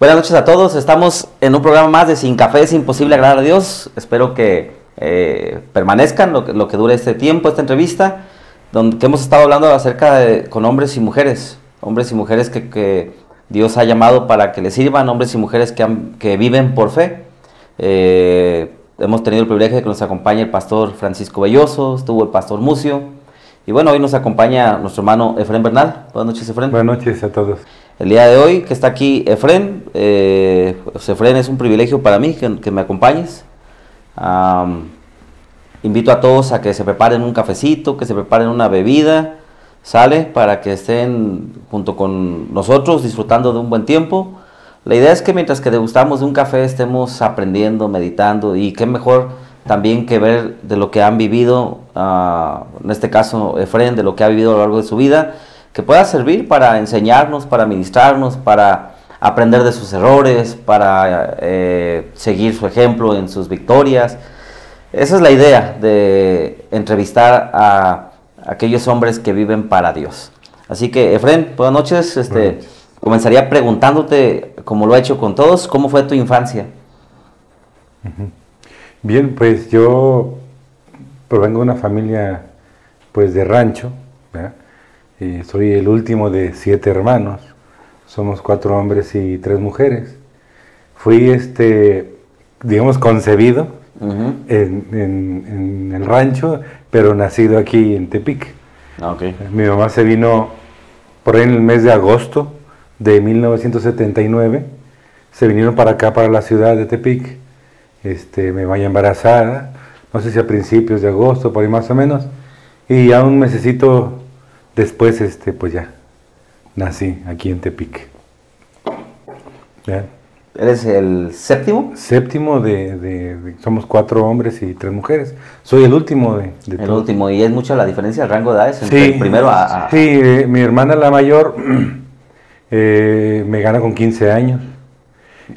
Buenas noches a todos, estamos en un programa más de Sin Café es imposible agradar a Dios. Espero que permanezcan lo que dure este tiempo, esta entrevista, que hemos estado hablando acerca con hombres y mujeres que Dios ha llamado para que les sirvan, hombres y mujeres que viven por fe. Hemos tenido el privilegio de que nos acompañe el pastor Francisco Belloso, estuvo el pastor Mucio, y bueno, hoy nos acompaña nuestro hermano Efrén Bernal. Buenas noches, Efrén. Buenas noches a todos. El día de hoy que está aquí Efrén, Efrén, es un privilegio para mí que me acompañes. Invito a todos a que se preparen un cafecito, que se preparen una bebida, ¿sale? Para que estén junto con nosotros disfrutando de un buen tiempo. La idea es que mientras que degustamos de un café estemos aprendiendo, meditando, y qué mejor también que ver de lo que han vivido, en este caso Efrén, de lo que ha vivido a lo largo de su vida, que pueda servir para enseñarnos, para ministrarnos, para aprender de sus errores, para seguir su ejemplo en sus victorias. Esa es la idea de entrevistar a aquellos hombres que viven para Dios. Así que, Efrén, buenas noches. Comenzaría preguntándote, como lo he hecho con todos, ¿cómo fue tu infancia? Bien, pues yo provengo de una familia pues de rancho, ¿verdad? Soy el último de 7 hermanos, somos 4 hombres y 3 mujeres. Fui, digamos, concebido en el rancho, pero nacido aquí en Tepic. Okay. Mi mamá se vino por ahí en el mes de agosto de 1979, se vinieron para acá, para la ciudad de Tepic. Me vaya embarazada, no sé si a principios de agosto, por ahí más o menos, y ya un mesecito después, pues ya, nací aquí en Tepic. ¿Ya? ¿Eres el séptimo? Séptimo somos 4 hombres y 3 mujeres. Soy el último de el todos. Último, y es mucha la diferencia del rango de edades entre el primero a... Sí, mi hermana la mayor me gana con 15 años.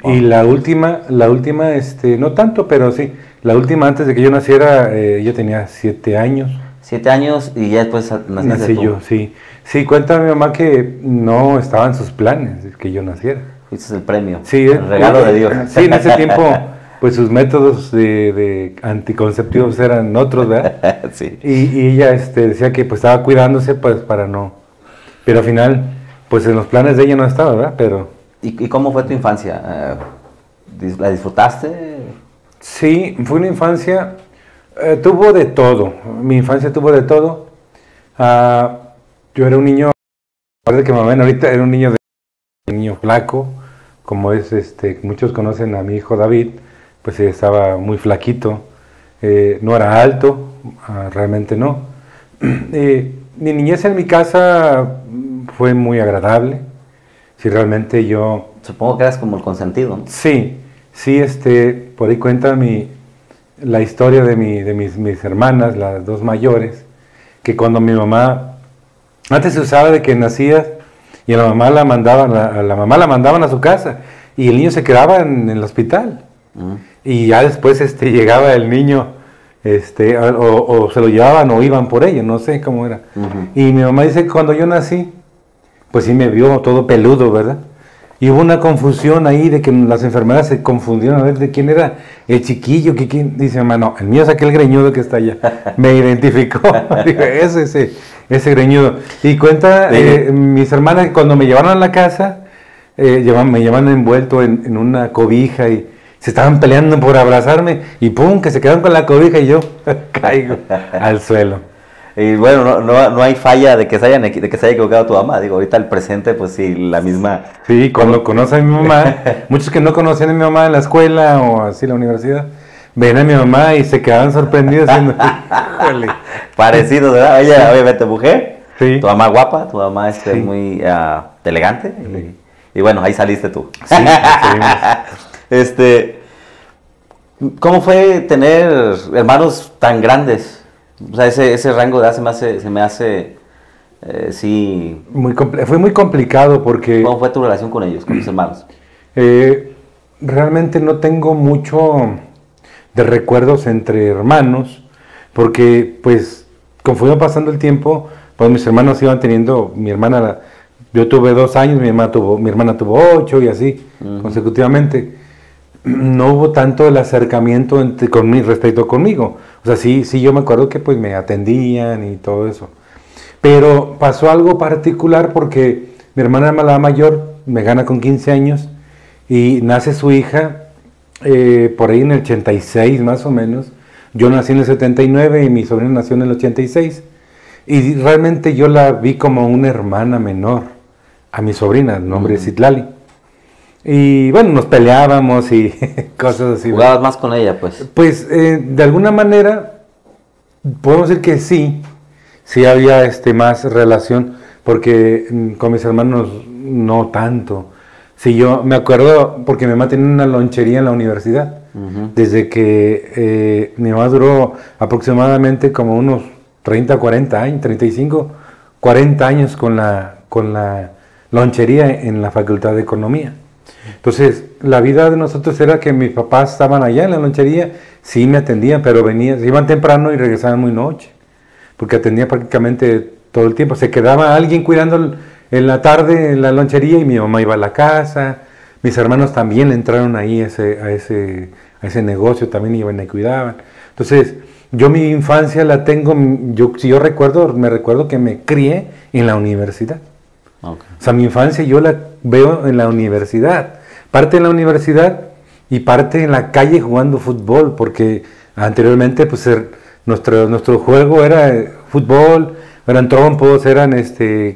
Wow. Y la última, no tanto, pero sí, la última antes de que yo naciera, ella tenía 7 años. 7 años y ya después naciste tú. Yo, sí. Sí, cuenta mi mamá que no estaba en sus planes que yo naciera. Ese es el premio, sí, el regalo de Dios. Sí, en ese tiempo, pues sus métodos de anticonceptivos eran otros, ¿verdad? Sí. Y ella decía que pues estaba cuidándose pues para no... Pero al final, pues en los planes de ella no estaba, ¿verdad? Pero... ¿Y cómo fue tu infancia? ¿La disfrutaste? Sí, fue una infancia... tuvo de todo. Mi infancia tuvo de todo. Yo era un niño... Parece que mamá ahorita era un niño flaco, como es, muchos conocen a mi hijo David, pues estaba muy flaquito, no era alto, realmente no. Mi niñez en mi casa fue muy agradable, sí, realmente yo... Supongo que eras como el consentido, ¿no? Sí, por ahí cuenta la historia de mis hermanas, las 2 mayores, que cuando mi mamá, antes se usaba de que nacías, y a la mamá la mandaban a su casa y el niño se quedaba en el hospital. Y ya después llegaba el niño, o se lo llevaban o iban por ella, no sé cómo era. Y mi mamá dice que cuando yo nací, pues sí me vio todo peludo, ¿verdad? Y hubo una confusión ahí de que las enfermeras se confundieron a ver de quién era el chiquillo, quién. Dice mamá, no, el mío es aquel greñudo que está allá. Me identificó, dije, ese greñudo. Y cuenta, mis hermanas cuando me llevaron a la casa, me llevaban envuelto en una cobija y se estaban peleando por abrazarme y pum, que se quedaron con la cobija y yo caigo al suelo. Y bueno, no hay falla de que se haya equivocado tu mamá. Digo, ahorita el presente, pues sí, la misma... Sí, cuando conocen a mi mamá, muchos que no conocían a mi mamá en la escuela o así en la universidad, ven a mi mamá y se quedaban sorprendidos diciendo, parecido, ¿verdad? Ella, obviamente, mujer, sí. Tu mamá guapa, tu mamá sí. Muy elegante, sí. Y bueno, ahí saliste tú. Sí, ¿Cómo fue tener hermanos tan grandes? O sea, ese rango de edad se me hace sí... Fue muy complicado porque... ¿Cómo fue tu relación con ellos, con tus hermanos? Realmente no tengo mucho de recuerdos entre hermanos, porque pues conforme iba pasando el tiempo, pues mis hermanos iban teniendo, mi hermana Yo tuve 2 años, mi hermana tuvo 8 y así, consecutivamente. No hubo tanto el acercamiento respecto conmigo. O sea, sí, yo me acuerdo que pues me atendían y todo eso. Pero pasó algo particular porque mi hermana la mayor me gana con 15 años y nace su hija por ahí en el 86 más o menos. Yo nací en el 79 y mi sobrina nació en el 86. Y realmente yo la vi como una hermana menor a mi sobrina, el nombre es Citlali. Y bueno, nos peleábamos y cosas así. ¿Jugabas más con ella, pues? Pues de alguna manera, podemos decir que sí había más relación, porque con mis hermanos no tanto. Sí, yo me acuerdo, porque mi mamá tenía una lonchería en la universidad, desde que mi mamá duró aproximadamente como unos 30, 40 años, 35, 40 años con la lonchería en la Facultad de Economía. Entonces, la vida de nosotros era que mis papás estaban allá en la lonchería, sí me atendían, pero se iban temprano y regresaban muy noche, porque atendía prácticamente todo el tiempo. Se quedaba alguien cuidando en la tarde en la lonchería y mi mamá iba a la casa. Mis hermanos también entraron ahí a ese negocio, también iban y cuidaban. Entonces, yo mi infancia la tengo, si yo me recuerdo que me crié en la universidad. Okay. O sea, mi infancia yo la veo en la universidad. Parte en la universidad y parte en la calle jugando fútbol, porque anteriormente pues nuestro juego era fútbol, eran trompos, eran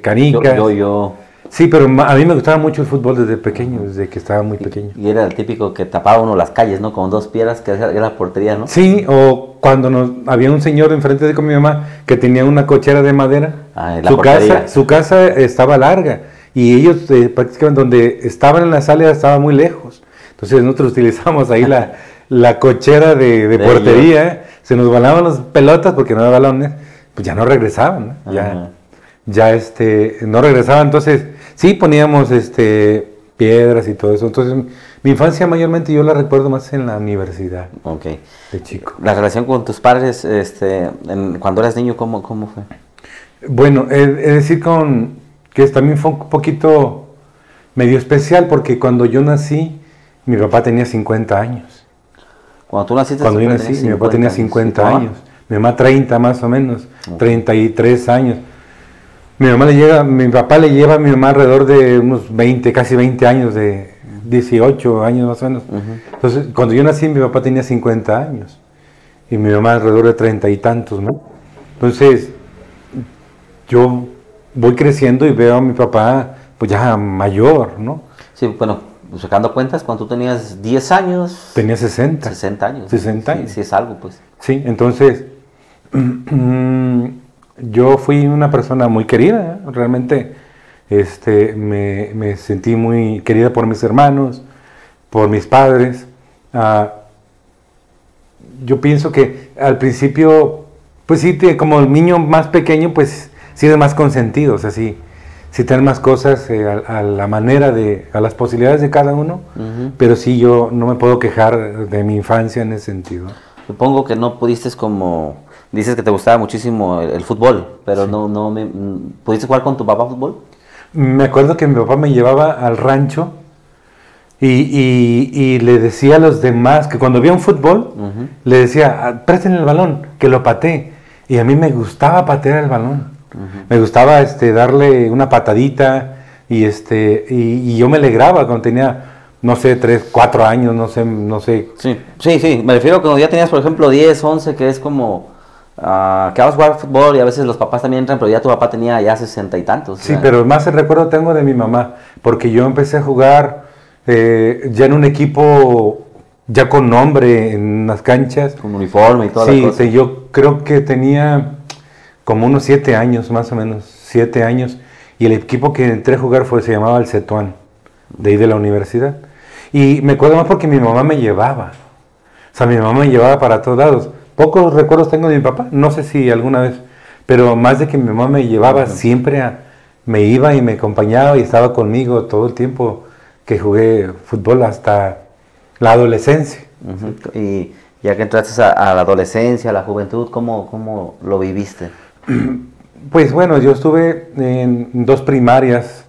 canicas. Yo. Sí, pero a mí me gustaba mucho el fútbol desde pequeño, desde que estaba muy pequeño. Y era el típico que tapaba uno las calles, ¿no? Con 2 piedras, que era la portería, ¿no? Sí, o cuando había un señor enfrente de con mi mamá que tenía una cochera de madera. Su casa estaba larga y ellos prácticamente donde estaban en la sala estaba muy lejos. Entonces nosotros utilizamos ahí la cochera de portería, se nos volaban las pelotas porque no había balones, pues ya no regresaban, ¿no? Ya no regresaban, entonces sí poníamos piedras y todo eso. Entonces mi infancia mayormente yo la recuerdo más en la universidad. Ok. De chico. La relación con tus padres cuando eras niño, ¿cómo fue? Bueno, es decir que también fue un poquito medio especial, porque cuando yo nací mi papá tenía 50 años. Cuando tú naciste, cuando yo nací, mi papá tenía 50 años. Mi mamá 30 más o menos, 33 años. Mi papá le lleva a mi mamá alrededor de unos 20, casi 20 años, de 18 años más o menos. Entonces, cuando yo nací, mi papá tenía 50 años y mi mamá alrededor de 30 y tantos, ¿no? Entonces, yo voy creciendo y veo a mi papá, pues ya mayor, ¿no? Sí, bueno, sacando cuentas, cuando tú tenías 10 años... Tenía 60. 60 años. 60 años. Sí, es algo, pues. Sí, entonces... yo fui una persona muy querida, realmente me sentí muy querida por mis hermanos, por mis padres. Yo pienso que al principio, pues sí, como el niño más pequeño, pues sí es más consentido, o sea, sí tener más cosas a la manera a las posibilidades de cada uno, pero sí yo no me puedo quejar de mi infancia en ese sentido. Supongo que no pudiste dices que te gustaba muchísimo el fútbol, pero sí. ¿Pudiste jugar con tu papá fútbol? Me acuerdo que mi papá me llevaba al rancho y le decía a los demás que cuando había un fútbol, le decía, presten el balón, que lo patee. Y a mí me gustaba patear el balón. Me gustaba darle una patadita y yo me alegraba cuando tenía, no sé, 3, 4 años, no sé. Sí, me refiero a cuando ya tenías, por ejemplo, 10, 11, que es como... que vas a jugar fútbol y a veces los papás también entran, pero ya tu papá tenía ya 60 y tantos. Sí, pero más el recuerdo tengo de mi mamá, porque yo empecé a jugar ya en un equipo ya con nombre en las canchas. Con uniforme y toda la cosa. Sí, yo creo que tenía como unos 7 años, más o menos, 7 años, y el equipo que entré a jugar se llamaba el Cetuán, de ahí de la universidad. Y me acuerdo más porque mi mamá me llevaba, o sea, mi mamá me llevaba para todos lados. Pocos recuerdos tengo de mi papá, no sé si alguna vez, pero más de que mi mamá me llevaba, siempre me iba y me acompañaba y estaba conmigo todo el tiempo que jugué fútbol hasta la adolescencia. Y ya que entraste a la adolescencia, a la juventud, ¿cómo lo viviste? Pues bueno, yo estuve en 2 primarias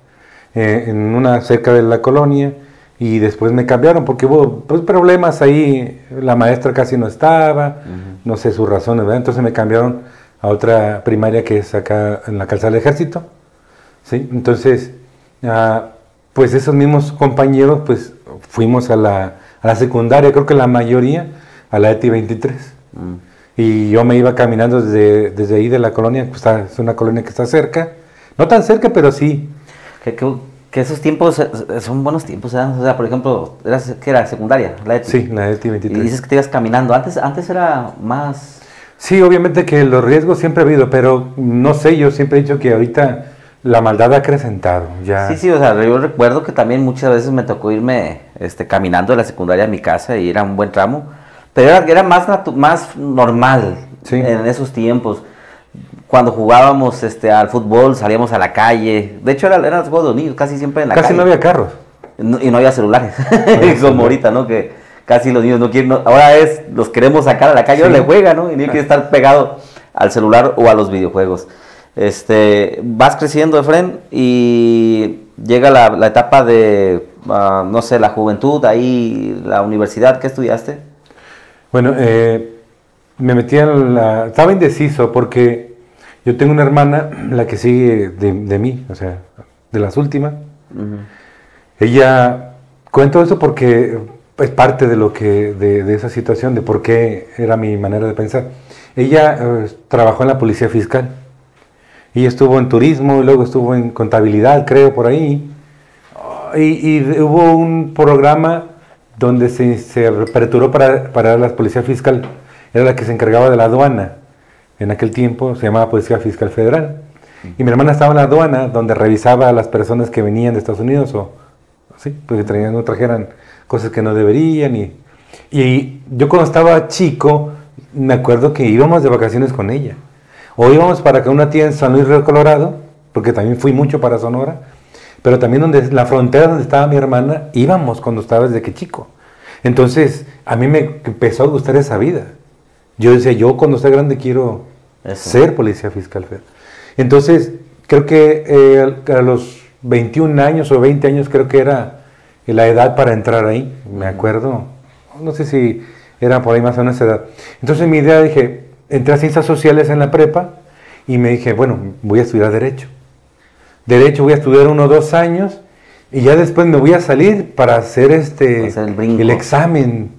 en una cerca de la colonia, y después me cambiaron porque hubo pues, problemas ahí, la maestra casi no estaba, no sé sus razones, ¿verdad? Entonces me cambiaron a otra primaria que es acá en la calzada del Ejército, ¿sí? Entonces, pues esos mismos compañeros, pues fuimos a la secundaria, creo que la mayoría, a la ETI 23. Y yo me iba caminando desde ahí de la colonia, pues es una colonia que está cerca, no tan cerca, pero sí. Que esos tiempos son buenos tiempos, ¿eh? O sea, por ejemplo, ¿qué era? ¿Secundaria? La ETI. Sí, la ETI 23. Y dices que te ibas caminando. Antes era más... Sí, obviamente que los riesgos siempre ha habido, pero no sé, yo siempre he dicho que ahorita la maldad ha acrecentado. Ya. Sí, o sea, yo recuerdo que también muchas veces me tocó irme caminando de la secundaria a mi casa y era un buen tramo, pero era más normal en esos tiempos. Cuando jugábamos al fútbol, salíamos a la calle. De hecho, eran los juegos de los niños, casi siempre en la calle. Casi no había carros. Y no había celulares, como ahorita, ¿no? Que casi los niños no quieren... ahora los queremos sacar a la calle, ahora le juegan, ¿no? Y no quiere estar pegado al celular o a los videojuegos. Vas creciendo, Efren, y llega la etapa de, no sé, la juventud, ahí, la universidad. ¿Qué estudiaste? Bueno, me metí estaba indeciso porque yo tengo una hermana, la que sigue de mí, o sea, de las últimas. Ella, cuento eso porque es parte de de esa situación, de por qué era mi manera de pensar. Ella trabajó en la policía fiscal. Ella estuvo en turismo y luego estuvo en contabilidad, creo, por ahí. Y hubo un programa donde se aperturó para la policía fiscal. Era la que se encargaba de la aduana. En aquel tiempo se llamaba Policía Fiscal Federal. Y mi hermana estaba en la aduana, donde revisaba a las personas que venían de Estados Unidos, porque no trajeran cosas que no deberían. Y yo cuando estaba chico, me acuerdo que íbamos de vacaciones con ella. O íbamos para una tía en San Luis Río Colorado, porque también fui mucho para Sonora, pero también la frontera donde estaba mi hermana, íbamos cuando estaba desde que chico. Entonces, a mí me empezó a gustar esa vida. Yo decía, yo cuando esté grande quiero ser policía fiscal federal. Entonces, creo que a los 21 años o 20 años creo que era la edad para entrar ahí, me acuerdo. No sé si era por ahí más o menos esa edad. Entonces mi idea, dije, entré a Ciencias Sociales en la prepa y me dije, bueno, voy a estudiar Derecho. Derecho voy a estudiar 1 o 2 años y ya después me voy a salir para hacer el examen.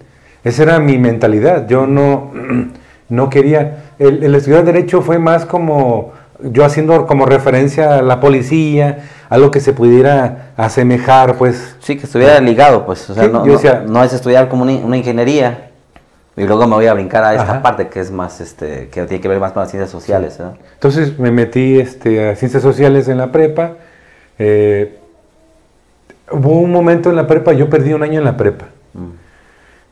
Esa era mi mentalidad. Yo no quería... El estudiar Derecho fue más como yo haciendo como referencia a la policía, algo que se pudiera asemejar, pues. Sí, que estuviera ligado, pues. O sea, sí, no es estudiar como una ingeniería y luego me voy a brincar a esta parte que es más, que tiene que ver más con las ciencias sociales, ¿no? Entonces me metí a Ciencias Sociales en la prepa. Hubo un momento en la prepa, yo perdí 1 año en la prepa.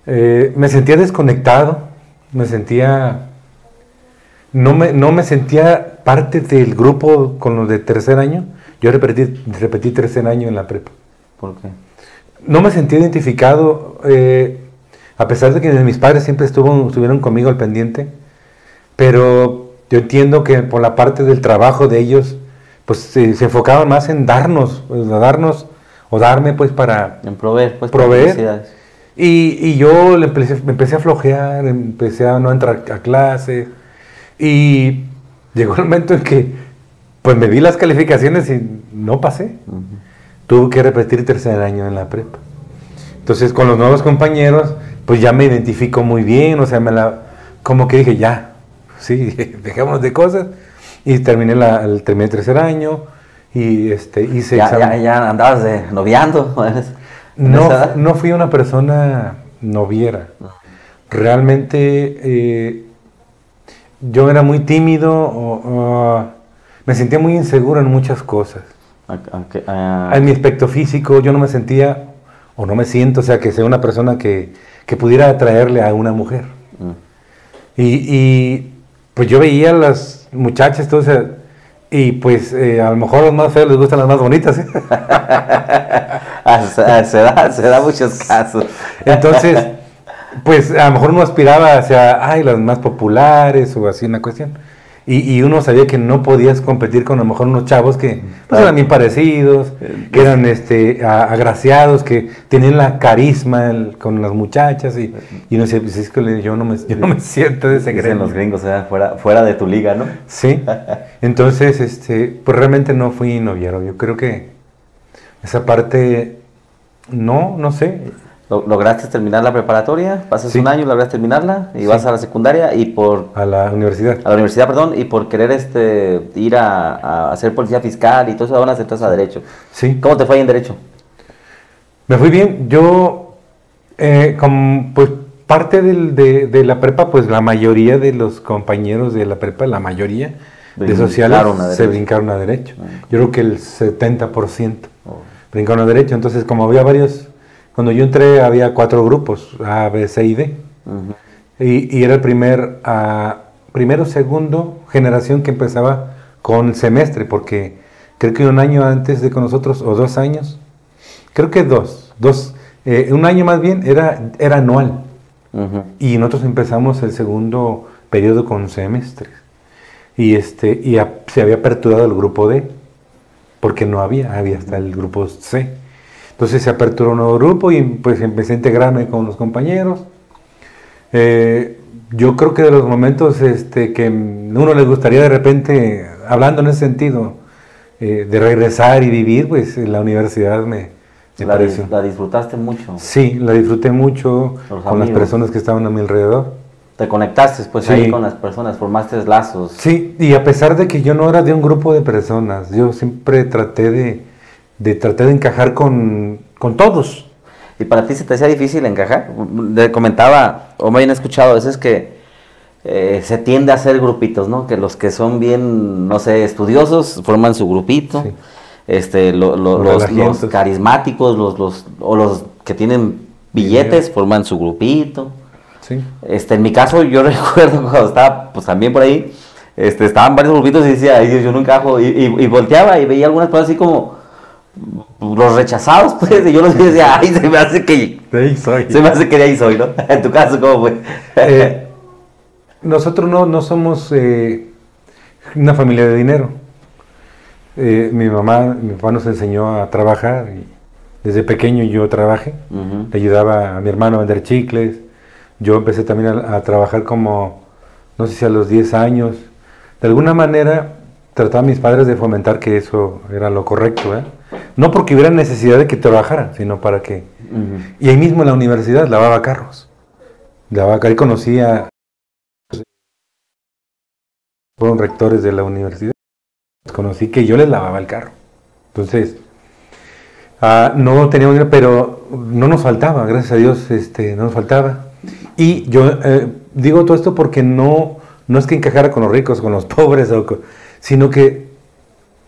Me sentía desconectado, no me sentía parte del grupo con los de tercer año. Yo repetí tercer año en la prepa. ¿Por qué? No me sentía identificado, a pesar de que mis padres siempre estuvieron conmigo al pendiente, pero yo entiendo que por la parte del trabajo de ellos, pues se enfocaban más en darnos o darme pues para... En proveer, pues. Proveer. Y yo me empecé a flojear, empecé a no entrar a clase. Y llegó el momento en que pues me vi las calificaciones y no pasé. Tuve que repetir tercer año en la prepa. Entonces con los nuevos compañeros pues ya me identifico muy bien, o sea, como que dije ya, sí, dejémonos de cosas. Y terminé el tercer año y hice examen. Ya andabas noviando. No fui una persona noviera. Realmente yo era muy tímido, me sentía muy inseguro en muchas cosas. En mi aspecto físico yo no me sentía, o no me siento, o sea, que sea una persona que pudiera atraerle a una mujer. Y pues yo veía a las muchachas, entonces, y pues a lo mejor a los más feos les gustan las más bonitas. Se da muchos casos. Entonces, pues a lo mejor uno aspiraba hacia, las más populares o así una cuestión. Y uno sabía que no podías competir con a lo mejor unos chavos que pues, Claro. eran bien parecidos, que eran agraciados, que tenían la carisma con las muchachas. Y uno decía, pues es que yo no me siento de ese Dicen gremio. los gringos, fuera de tu liga, ¿no? Sí, entonces, pues realmente no fui noviero. Yo creo que esa parte, no sé. ¿Lograste terminar la preparatoria? Pasas Sí. un año, lograste terminarla y Sí. vas a la secundaria y A la universidad. a la universidad, perdón, y por querer ir a ser policía fiscal y todo eso, ahora entras a derecho. Sí. ¿Cómo te fue ahí en derecho? Me fui bien. Yo, como pues parte de la prepa, pues la mayoría de los compañeros de la prepa, la mayoría de sociales, Brincaron a se derecho. brincaron a derecho. Ah, Yo creo que el 70% Oh. brincaron a derecho. Entonces, como había varios, cuando yo entré había 4 grupos, A, B, C y D. Ujú. Y era el primero, segundo generación que empezaba con el semestre, porque creo que un año antes de con nosotros, o 2 años, creo que un año más bien era anual. Ujú. Y nosotros empezamos el segundo periodo con semestres. Se había aperturado el grupo D, porque no había hasta el grupo C. Entonces se aperturó un nuevo grupo y pues empecé a integrarme con los compañeros. Yo creo que de los momentos que a uno le gustaría de repente, hablando en ese sentido, de regresar y vivir, pues en la universidad me pareció. La disfrutaste mucho. Sí, la disfruté mucho Los con las amigos. personas que estaban a mi alrededor. Te conectaste pues Sí. ahí con las personas, formaste lazos. Sí, y a pesar de que yo no era de un grupo de personas, yo siempre traté de encajar con todos. ¿Y para ti se te hacía difícil encajar? Le comentaba, o me habían escuchado a veces que se tiende a hacer grupitos, ¿no? Que los que son bien, no sé, estudiosos forman su grupito. Sí. Los relajientos. carismáticos, los que tienen billetes forman su grupito. Sí. En mi caso, yo recuerdo cuando estaba, pues también por ahí, estaban varios grupitos y decía, ay Dios, yo no encajo, y volteaba y veía algunas cosas así como los rechazados, pues, y yo los decía, ay, se me hace que De ahí soy. de ahí soy, ¿no? En tu caso, ¿cómo fue? Nosotros no somos una familia de dinero. Mi papá nos enseñó a trabajar y desde pequeño yo trabajé. Ujú. Le ayudaba a mi hermano a vender chicles. Yo empecé también a trabajar como, no sé si a los 10 años. De alguna manera trataba a mis padres de fomentar que eso era lo correcto, ¿eh? No porque hubiera necesidad de que trabajara, sino para que... Ujú. Y ahí mismo en la universidad lavaba carros. Ahí conocía... Fueron rectores de la universidad. Conocí que yo les lavaba el carro. Entonces, no teníamos dinero, pero no nos faltaba, gracias a Dios, no nos faltaba. Y yo digo todo esto porque no es que encajara con los ricos, con los pobres, sino que,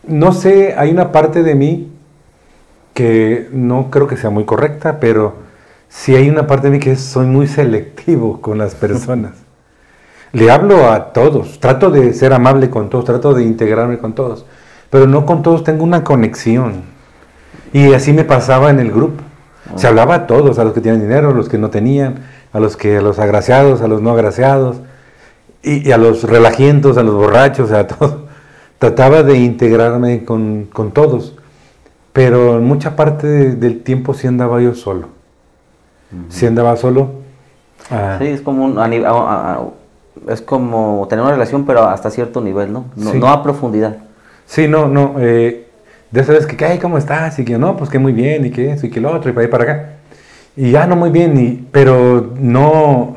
no sé, hay una parte de mí que no creo que sea muy correcta, pero sí hay una parte de mí que soy muy selectivo con las personas. Le hablo a todos, trato de ser amable con todos, trato de integrarme con todos, pero no con todos tengo una conexión. Y así me pasaba en el grupo. Se hablaba a todos, a los que tienen dinero, a los que no tenían, a los agraciados, a los no agraciados, y a los relajientos, a los borrachos, a todos. Trataba de integrarme con todos, pero en mucha parte del tiempo sí andaba yo solo. Sí andaba solo. Sí, es como es como tener una relación, pero hasta cierto nivel, ¿no? Sí. No a profundidad. Sí, de esa vez que, ay, ¿cómo estás? Y que, no, pues que muy bien, y que eso, y que lo otro, y para ahí para acá. Y ya, no, muy bien, pero no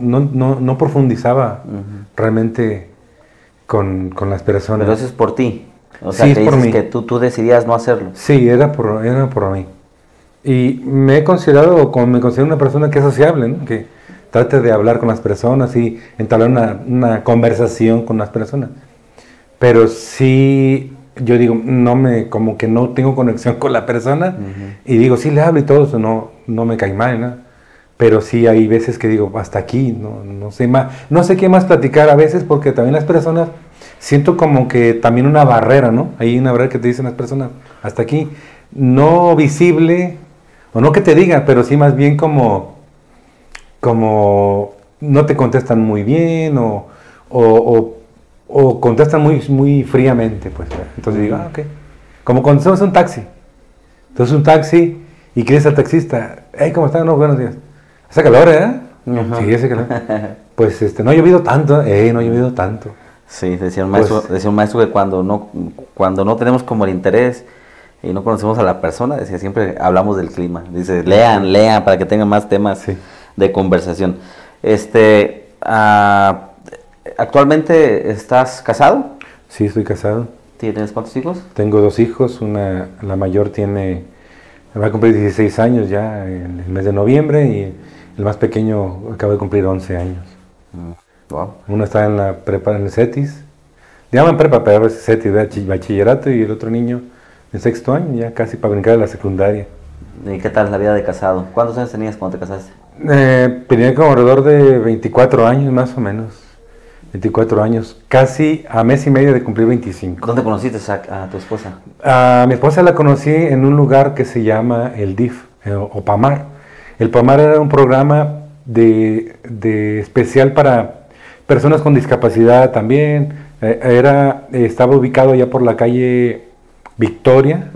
profundizaba realmente con las personas. Pero eso es por ti. O sea, Sí, que es por dices mí. que tú decidías no hacerlo. Sí, era por mí. Y me considero una persona que es sociable, ¿no? Que trate de hablar con las personas y entablar una conversación con las personas. Pero sí, yo digo, como que no tengo conexión con la persona, y digo, sí le hablo y todo eso, no me cae mal, ¿no? Pero sí hay veces que digo, hasta aquí, no sé más, no sé qué más platicar a veces, porque también las personas, siento como que también una barrera, ¿no? Hay una barrera que te dicen las personas, hasta aquí, no visible, o no que te digan, pero sí más bien como no te contestan muy bien, o o contestan muy fríamente, pues. Entonces digo, ok. Como cuando somos un taxi. Entonces un taxi y quieres al taxista, hey, ¿cómo estás? No, buenos días. Hace calor, ¿eh? Sí, hace calor. Pues no ha llovido tanto, no ha llovido tanto. Sí, decía un maestro que cuando no tenemos como el interés y no conocemos a la persona, decía, siempre hablamos del clima. Dice, lean para que tengan más temas de conversación. ¿Actualmente estás casado? Sí, estoy casado. ¿Tienes cuántos hijos? Tengo 2 hijos, la mayor va a cumplir 16 años ya en el mes de noviembre y el más pequeño acaba de cumplir 11 años. Wow. Uno está en la prepa, en el CETIS, le llaman prepa, pero es CETIS, bachillerato, y el otro niño en 6º año, ya casi para brincar a la secundaria. ¿Y qué tal la vida de casado? ¿Cuántos años tenías cuando te casaste? Tenía como alrededor de 24 años más o menos. 24 años, casi a mes y medio de cumplir 25. ¿Dónde conociste a tu esposa? A mi esposa la conocí en un lugar que se llama el DIF, o PAMAR. El PAMAR era un programa de especial para personas con discapacidad también. Estaba ubicado ya por la calle Victoria,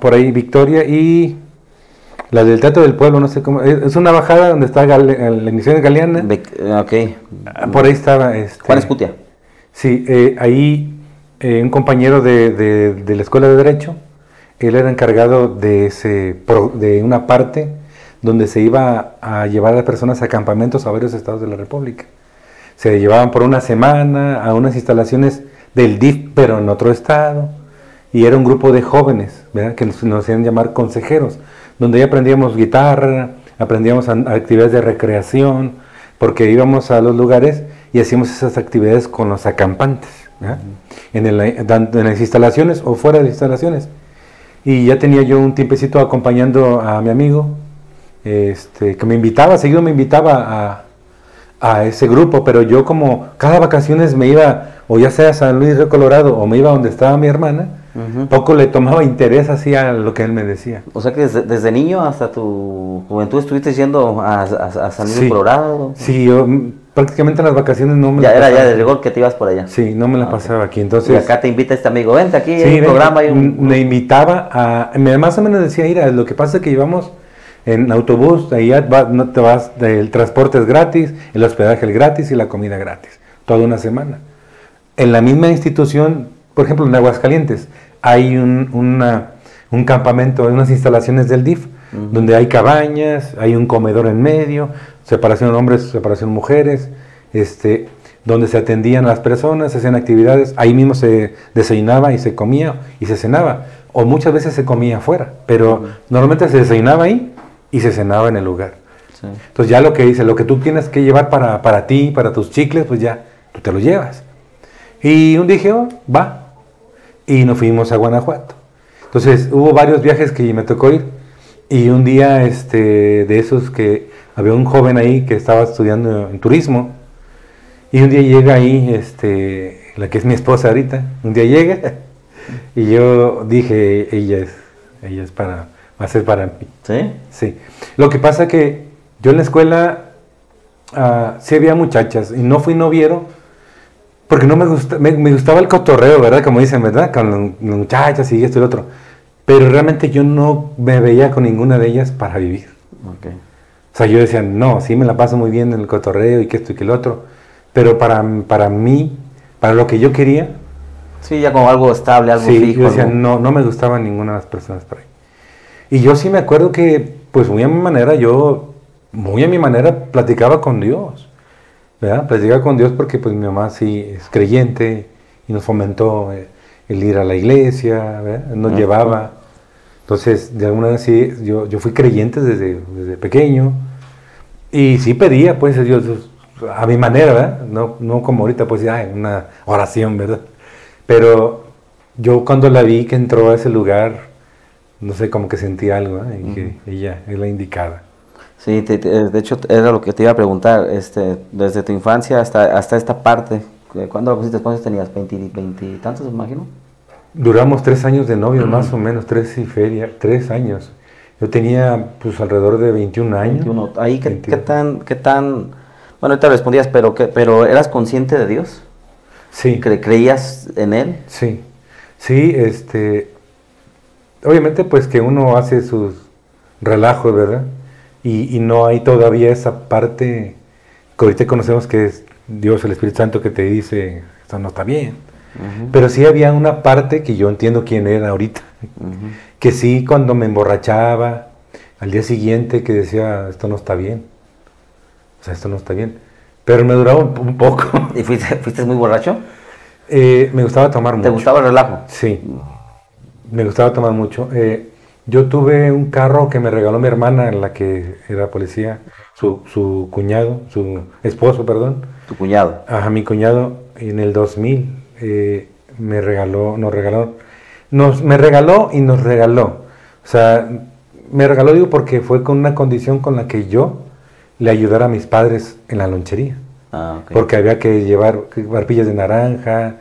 por ahí Victoria y la del Teatro del Pueblo, no sé cómo, es una bajada donde está la Ignición Galeana. Por ahí estaba. Juan Escutia. Sí, ahí un compañero de la Escuela de Derecho, él era encargado de una parte donde se iba a llevar a las personas a campamentos a varios estados de la República. Se llevaban por una semana a unas instalaciones del DIF, pero en otro estado, y era un grupo de jóvenes, ¿verdad?, que nos hacían llamar consejeros, donde ahí aprendíamos guitarra, aprendíamos actividades de recreación, porque íbamos a los lugares y hacíamos esas actividades con los acampantes, en las instalaciones o fuera de las instalaciones. Y ya tenía yo un tiempecito acompañando a mi amigo, que me invitaba, seguido me invitaba a ese grupo, pero yo como cada vacaciones me iba, o ya sea a San Luis Río Colorado, o me iba donde estaba mi hermana, poco le tomaba interés así a lo que él me decía. O sea que desde niño hasta tu juventud estuviste yendo a San Luis Río Colorado. Sí, yo prácticamente en las vacaciones no me era ya de rigor que te ibas por allá. Sí, no me la pasaba aquí, entonces. Y acá te invita este amigo, vente aquí, hay un programa. Me invitaba más o menos decía, mira, lo que pasa es que íbamos en autobús, ahí no te vas, el transporte es gratis, el hospedaje es gratis y la comida gratis, toda una semana. En la misma institución, por ejemplo en Aguascalientes, hay un campamento, hay unas instalaciones del DIF, donde hay cabañas, hay un comedor en medio, separación hombres, separación mujeres, donde se atendían a las personas, se hacían actividades, ahí mismo se desayunaba y se comía y se cenaba, o muchas veces se comía afuera, pero normalmente se desayunaba ahí y se cenaba en el lugar. Sí. Entonces ya lo que tú tienes que llevar para ti, para tus chicles, pues ya tú te los llevas. Y un día dije, va, y nos fuimos a Guanajuato. Entonces hubo varios viajes que me tocó ir, y un día de esos que había un joven ahí que estaba estudiando en turismo, y un día llega ahí, la que es mi esposa ahorita, un día llega, y yo dije, ella es va a ser para mí. ¿Sí? Sí. Lo que pasa que yo en la escuela sí había muchachas, y no fui noviero, porque no me gustaba el cotorreo, ¿verdad? Como dicen, ¿verdad? Con las muchachas y esto y lo otro. Pero realmente yo no me veía con ninguna de ellas para vivir. Okay. O sea, yo decía, no, sí me la paso muy bien en el cotorreo y que esto y que lo otro. Pero para mí, para lo que yo quería... Sí, ya como algo estable, algo fijo. Yo decía, no me gustaban ninguna de las personas por ahí. Y yo sí me acuerdo que, pues muy a mi manera, platicaba con Dios. ¿Verdad? Platicaba con Dios porque pues mi mamá sí es creyente y nos fomentó el ir a la iglesia, ¿verdad? Nos llevaba. Entonces, de alguna vez sí, yo fui creyente desde pequeño y sí pedía, pues, a Dios a mi manera, ¿verdad? No como ahorita, pues, una oración, ¿verdad? Pero yo cuando la vi que entró a ese lugar, no sé, como que sentí algo, ¿eh? Y que ella es la indicada. Sí, de hecho era lo que te iba a preguntar, desde tu infancia hasta esta parte, ¿cuándo lo conociste? ¿Cuántos tenías? ¿20 y tantos, me imagino? Duramos 3 años de novios, más o menos, 3 años. Yo tenía, pues, alrededor de 21 años. 21. Ahí, ¿qué tan, bueno, ahorita respondías, pero ¿eras consciente de Dios? Sí. ¿Creías en él? Sí, sí, obviamente pues que uno hace sus relajos, ¿verdad? Y no hay todavía esa parte que ahorita conocemos que es Dios, el Espíritu Santo, que te dice, esto no está bien. Pero sí había una parte que yo entiendo quién era ahorita, que sí cuando me emborrachaba, al día siguiente que decía, esto no está bien, o sea, esto no está bien. Pero me duraba un poco. ¿Y fuiste muy borracho? Me gustaba tomar mucho. ¿Te gustaba el relajo? Sí, me gustaba tomar mucho. Yo tuve un carro que me regaló mi hermana, la que era policía, su cuñado, su esposo, perdón. ¿Tu cuñado? Ajá, mi cuñado en el 2000 me regaló, me regaló y nos regaló. O sea, me regaló, digo, porque fue con una condición con la que yo le ayudara a mis padres en la lonchería. Ah, okay. Porque había que llevar barbillas de naranja,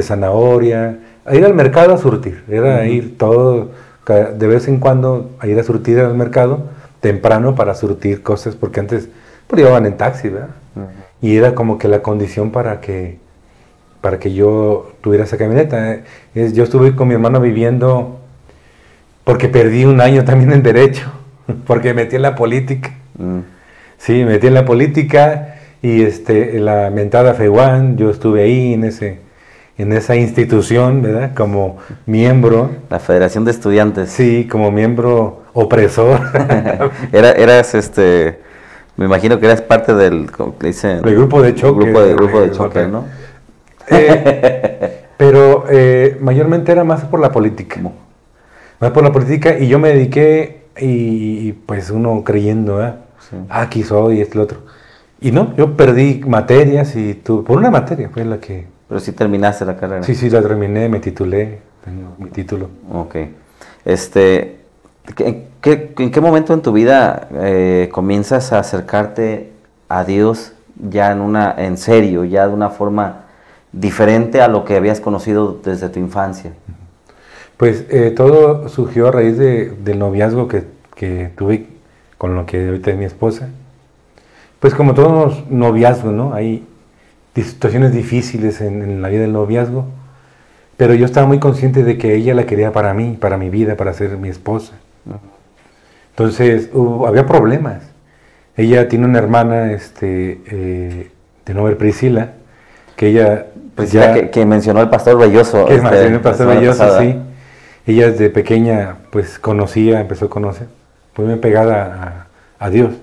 zanahoria, a ir al mercado a surtir. Era ir todo, de vez en cuando, a ir a surtir al mercado temprano para surtir cosas, porque antes pues llevaban en taxi, ¿verdad? Y era como que la condición para que yo tuviera esa camioneta. Yo estuve con mi hermano viviendo, porque perdí un año también en Derecho, porque me metí en la política. Sí, me metí en la política y la mentada FEUAN, yo estuve ahí en esa institución, ¿verdad? Como miembro. La Federación de Estudiantes. Sí, como miembro opresor. Eras, me imagino que eras parte del, ¿cómo le dicen? El grupo de choque. Grupo de choque, ¿no? Pero mayormente era más por la política. Más por la política, y yo me dediqué, y pues uno creyendo, ¿verdad? Sí. Aquí soy, lo otro. Y no, yo perdí materias por una materia fue la que... Pero sí terminaste la carrera. Sí, la terminé, me titulé, tengo mi título. Ok. ¿En qué momento en tu vida comienzas a acercarte a Dios ya en serio, ya de una forma diferente a lo que habías conocido desde tu infancia? Pues todo surgió a raíz del noviazgo que tuve con lo que ahorita es mi esposa. Pues como todos los noviazgos, ¿no? Hay situaciones difíciles en la vida del noviazgo, pero yo estaba muy consciente de que ella la quería para mí, para mi vida, para ser mi esposa. Entonces había problemas. Ella tiene una hermana de nombre Priscila, que ella... Priscila, que mencionó el pastor Belloso. Que mencionó el pastor Belloso, sí. Ella desde pequeña pues empezó a conocer, fue muy pegada a Dios.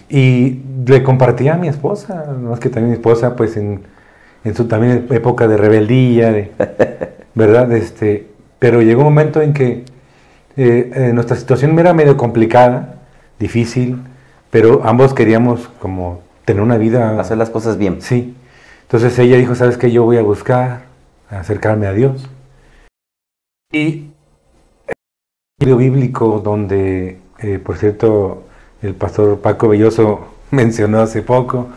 Y le compartía a mi esposa, más que también mi esposa pues en su también época de rebeldía, ¿verdad? Pero llegó un momento en que nuestra situación era medio complicada, difícil, pero ambos queríamos como tener una vida... Hacer las cosas bien. Sí. Entonces ella dijo, ¿sabes qué? Yo voy a buscar acercarme a Dios. Y el libro bíblico donde, por cierto, el pastor Paco Belloso mencionó hace poco,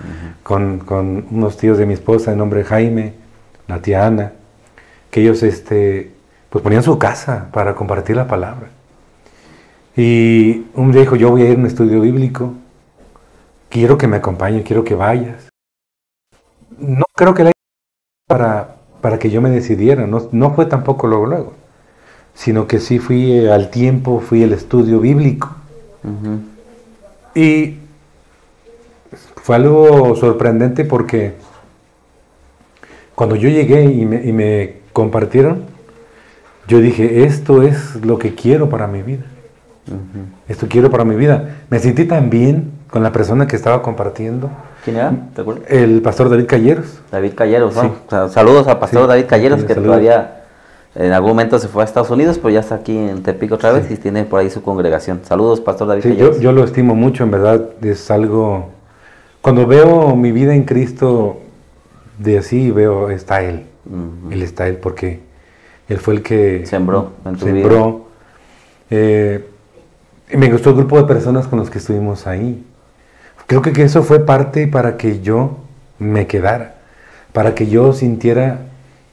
con unos tíos de mi esposa, de nombre Jaime, la tía Ana, que ellos pues ponían su casa para compartir la palabra. Y un día dijo, yo voy a ir a un estudio bíblico, quiero que me acompañes, quiero que vayas. No creo que la para que yo me decidiera, no fue tampoco luego, sino que sí fui al tiempo, fui al estudio bíblico. Y fue algo sorprendente porque cuando yo llegué y me compartieron, yo dije, esto es lo que quiero para mi vida. Esto quiero para mi vida. Me sentí tan bien con la persona que estaba compartiendo. ¿Quién era? ¿Te acuerdas? El pastor David Calleros. David Calleros, ¿no? Sí. O sea, saludos al pastor David Calleros, que saludos. todavía en algún momento se fue a Estados Unidos, pero ya está aquí en Tepic otra vez y tiene por ahí su congregación. Saludos, pastor David Calleros. Yo lo estimo mucho, en verdad. Es algo... Cuando veo mi vida en Cristo, de así veo, está Él. Él está Él porque Él fue el que... Sembró en tu vida. Me gustó el grupo de personas con los que estuvimos ahí. Creo que eso fue parte para que yo me quedara, para que yo sintiera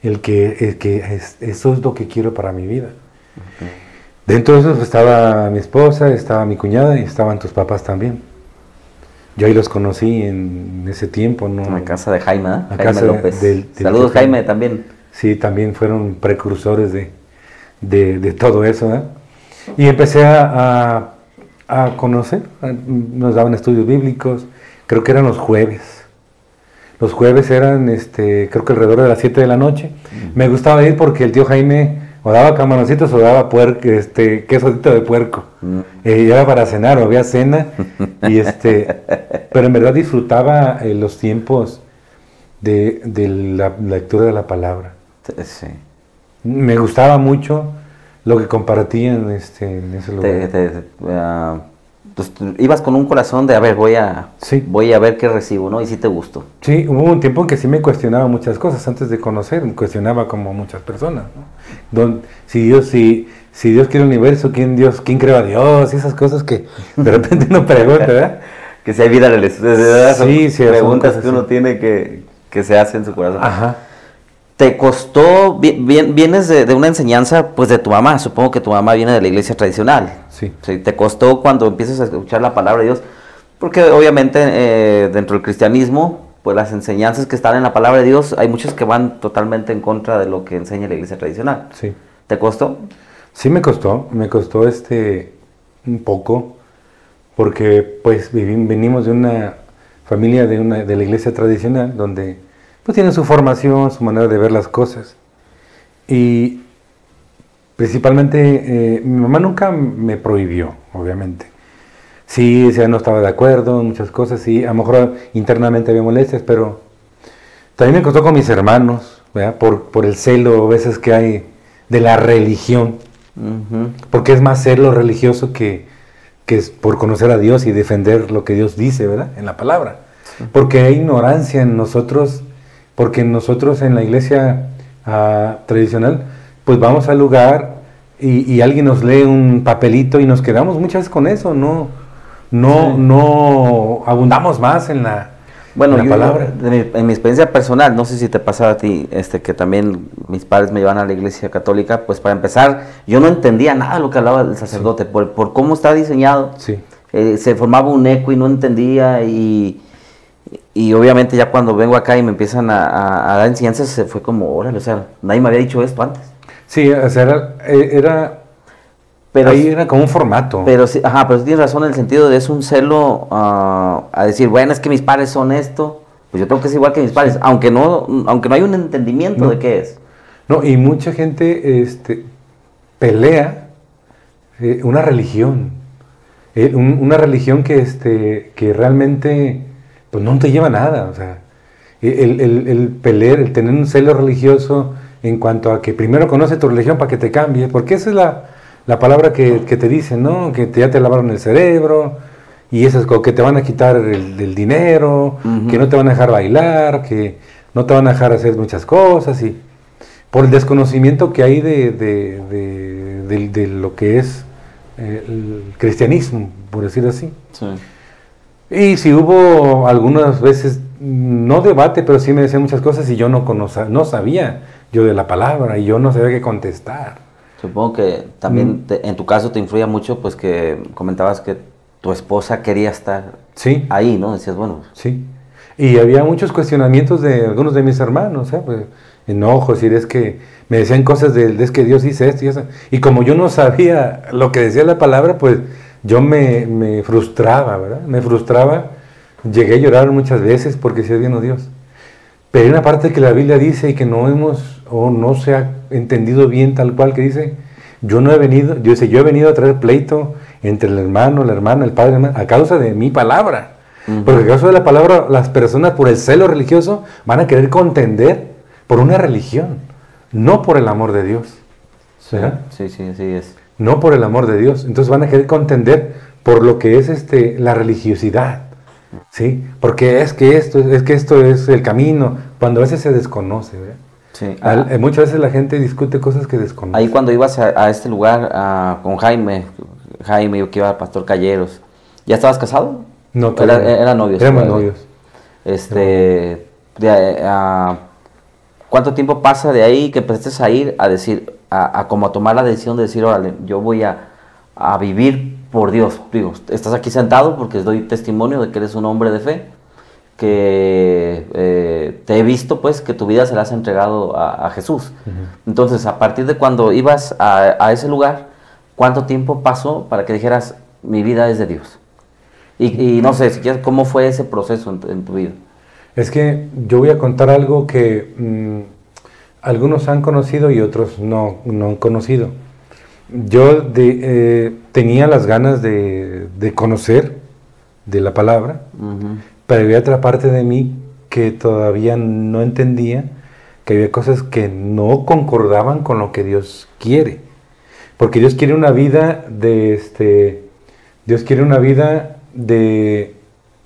eso es lo que quiero para mi vida. Dentro de eso estaba mi esposa, estaba mi cuñada y estaban tus papás también. Yo ahí los conocí en ese tiempo, ¿no? En la casa de Jaime, ¿eh? La Jaime casa López. del Saludos, tío Jaime, también. Sí, también fueron precursores de todo eso, ¿eh? Y empecé a conocer, nos daban estudios bíblicos, creo que eran los jueves. Los jueves eran, creo que alrededor de las 7 de la noche. Me gustaba ir porque el tío Jaime o daba camaroncitos o daba quesodito de puerco. Y era para cenar, o había cena. Pero en verdad disfrutaba los tiempos de la lectura de la palabra. Sí. Me gustaba mucho lo que compartían en ese lugar. Pues ibas con un corazón de, a ver, voy a ver qué recibo, ¿no? Y sí te gustó. Sí, hubo un tiempo en que sí me cuestionaba muchas cosas antes de conocer, me cuestionaba como muchas personas, ¿no? Si Dios quiere el universo, ¿quién creó a Dios? Y esas cosas que de repente uno pregunta, ¿verdad? Que si hay vida en el estudio. Sí, preguntas que uno tiene que se hace en su corazón. Ajá. ¿Te costó, vienes de una enseñanza pues de tu mamá? Supongo que tu mamá viene de la iglesia tradicional. Sí. ¿Te costó cuando empiezas a escuchar la palabra de Dios? Porque obviamente dentro del cristianismo, pues las enseñanzas que están en la palabra de Dios, hay muchas que van totalmente en contra de lo que enseña la iglesia tradicional. Sí. ¿Te costó? Sí me costó un poco, porque pues venimos de una familia de la iglesia tradicional, donde pues tienen su formación, su manera de ver las cosas. Y principalmente mi mamá nunca me prohibió, obviamente. Sí, no estaba de acuerdo en muchas cosas, sí, a lo mejor internamente había molestias, pero también me costó con mis hermanos, ¿verdad? Por el celo a veces que hay de la religión. Porque es más celo religioso que es por conocer a Dios y defender lo que Dios dice, ¿verdad? En la palabra. Sí. Porque hay ignorancia en nosotros, porque nosotros en la iglesia tradicional, pues vamos al lugar y alguien nos lee un papelito y nos quedamos muchas veces con eso, no abundamos más en la palabra. En mi experiencia personal, no sé si te pasaba a ti, que también mis padres me llevaban a la iglesia católica, pues para empezar, yo no entendía nada de lo que hablaba el sacerdote, sí. por cómo está diseñado, sí. Se formaba un eco y no entendía, y obviamente ya cuando vengo acá y me empiezan a dar enseñanzas, se fue como, órale, o sea, nadie me había dicho esto antes. Sí, o sea, pero ahí era como un formato. Pero sí, pero tienes razón en el sentido de es un celo a decir, bueno, es que mis padres son esto, pues yo tengo que ser igual que mis padres, sí. aunque no hay un entendimiento de qué es. No, y mucha gente pelea una religión, una religión que realmente pues no te lleva a nada, o sea, el pelear, el tener un celo religioso en cuanto a que primero conoce tu religión para que te cambie, porque esa es la palabra que te dicen, ¿no? Que ya te lavaron el cerebro, y eso es como que te van a quitar el dinero, que no te van a dejar bailar, que no te van a dejar hacer muchas cosas, y por el desconocimiento que hay de lo que es el cristianismo, por decir así. Sí. Y si hubo algunas veces, no debate, pero sí me decían muchas cosas y yo no sabía yo de la palabra, y yo no sabía qué contestar. Supongo que también en tu caso te influía mucho, pues que comentabas que tu esposa quería estar sí. ahí, ¿no? Decías, bueno. Sí, y había muchos cuestionamientos de algunos de mis hermanos, pues, enojos, y es que me decían cosas es que Dios dice esto y eso. Y como yo no sabía lo que decía la palabra, pues yo me frustraba, ¿verdad? Me frustraba, llegué a llorar muchas veces porque decía, bien, Dios. Pero hay una parte que la Biblia dice y que no se ha entendido bien tal cual, que dice, yo he venido a traer pleito entre el hermano, la hermana, el padre, la hermana, a causa de mi palabra. Porque a causa de la palabra, las personas por el celo religioso van a querer contender por una religión, no por el amor de Dios. ¿Verdad? Sí, así es. No por el amor de Dios. Entonces van a querer contender por lo que es la religiosidad. ¿Sí? Porque es que esto es el camino, cuando a veces se desconoce, ¿verdad? Sí. Muchas veces la gente discute cosas que desconoce. Ahí cuando ibas a este lugar con Jaime, yo que iba al Pastor Calleros, ¿ya estabas casado? No, era novios. Éramos novios. ¿Cuánto tiempo pasa de ahí que empezaste a ir a decir, como a tomar la decisión de decir, órale, yo voy a vivir por Dios. Digo, estás aquí sentado porque doy testimonio de que eres un hombre de fe, que te he visto, pues, que tu vida se la has entregado a Jesús. Entonces, a partir de cuando ibas a ese lugar, ¿cuánto tiempo pasó para que dijeras, mi vida es de Dios? Y no sé, si quieres, ¿cómo fue ese proceso en tu vida? Es que yo voy a contar algo que algunos han conocido y otros no han conocido. Yo tenía las ganas de conocer de la palabra, pero había otra parte de mí que todavía no entendía, que había cosas que no concordaban con lo que Dios quiere. Porque Dios quiere una vida Dios quiere una vida de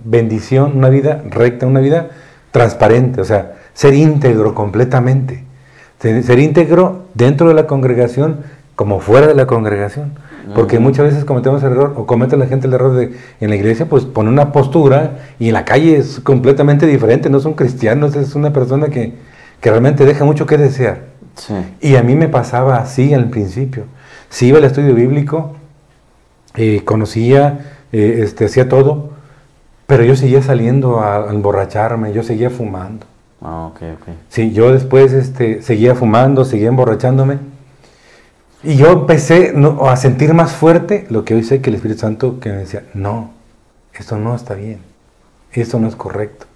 bendición, una vida recta, una vida transparente, o sea, ser íntegro completamente. Ser íntegro dentro de la congregación como fuera de la congregación. Porque muchas veces cometemos el error, o comete la gente el error de, en la iglesia, pues pone una postura y en la calle es completamente diferente, no son cristianos, es una persona que realmente deja mucho que desear. Sí. Y a mí me pasaba así al principio. Sí iba al estudio bíblico, conocía, hacía todo, pero yo seguía saliendo a emborracharme, yo seguía fumando. Ah, ok. Sí, yo después seguía fumando, seguía emborrachándome. Y yo empecé a sentir más fuerte lo que hoy sé que el Espíritu Santo que me decía, no, esto no está bien, esto no es correcto.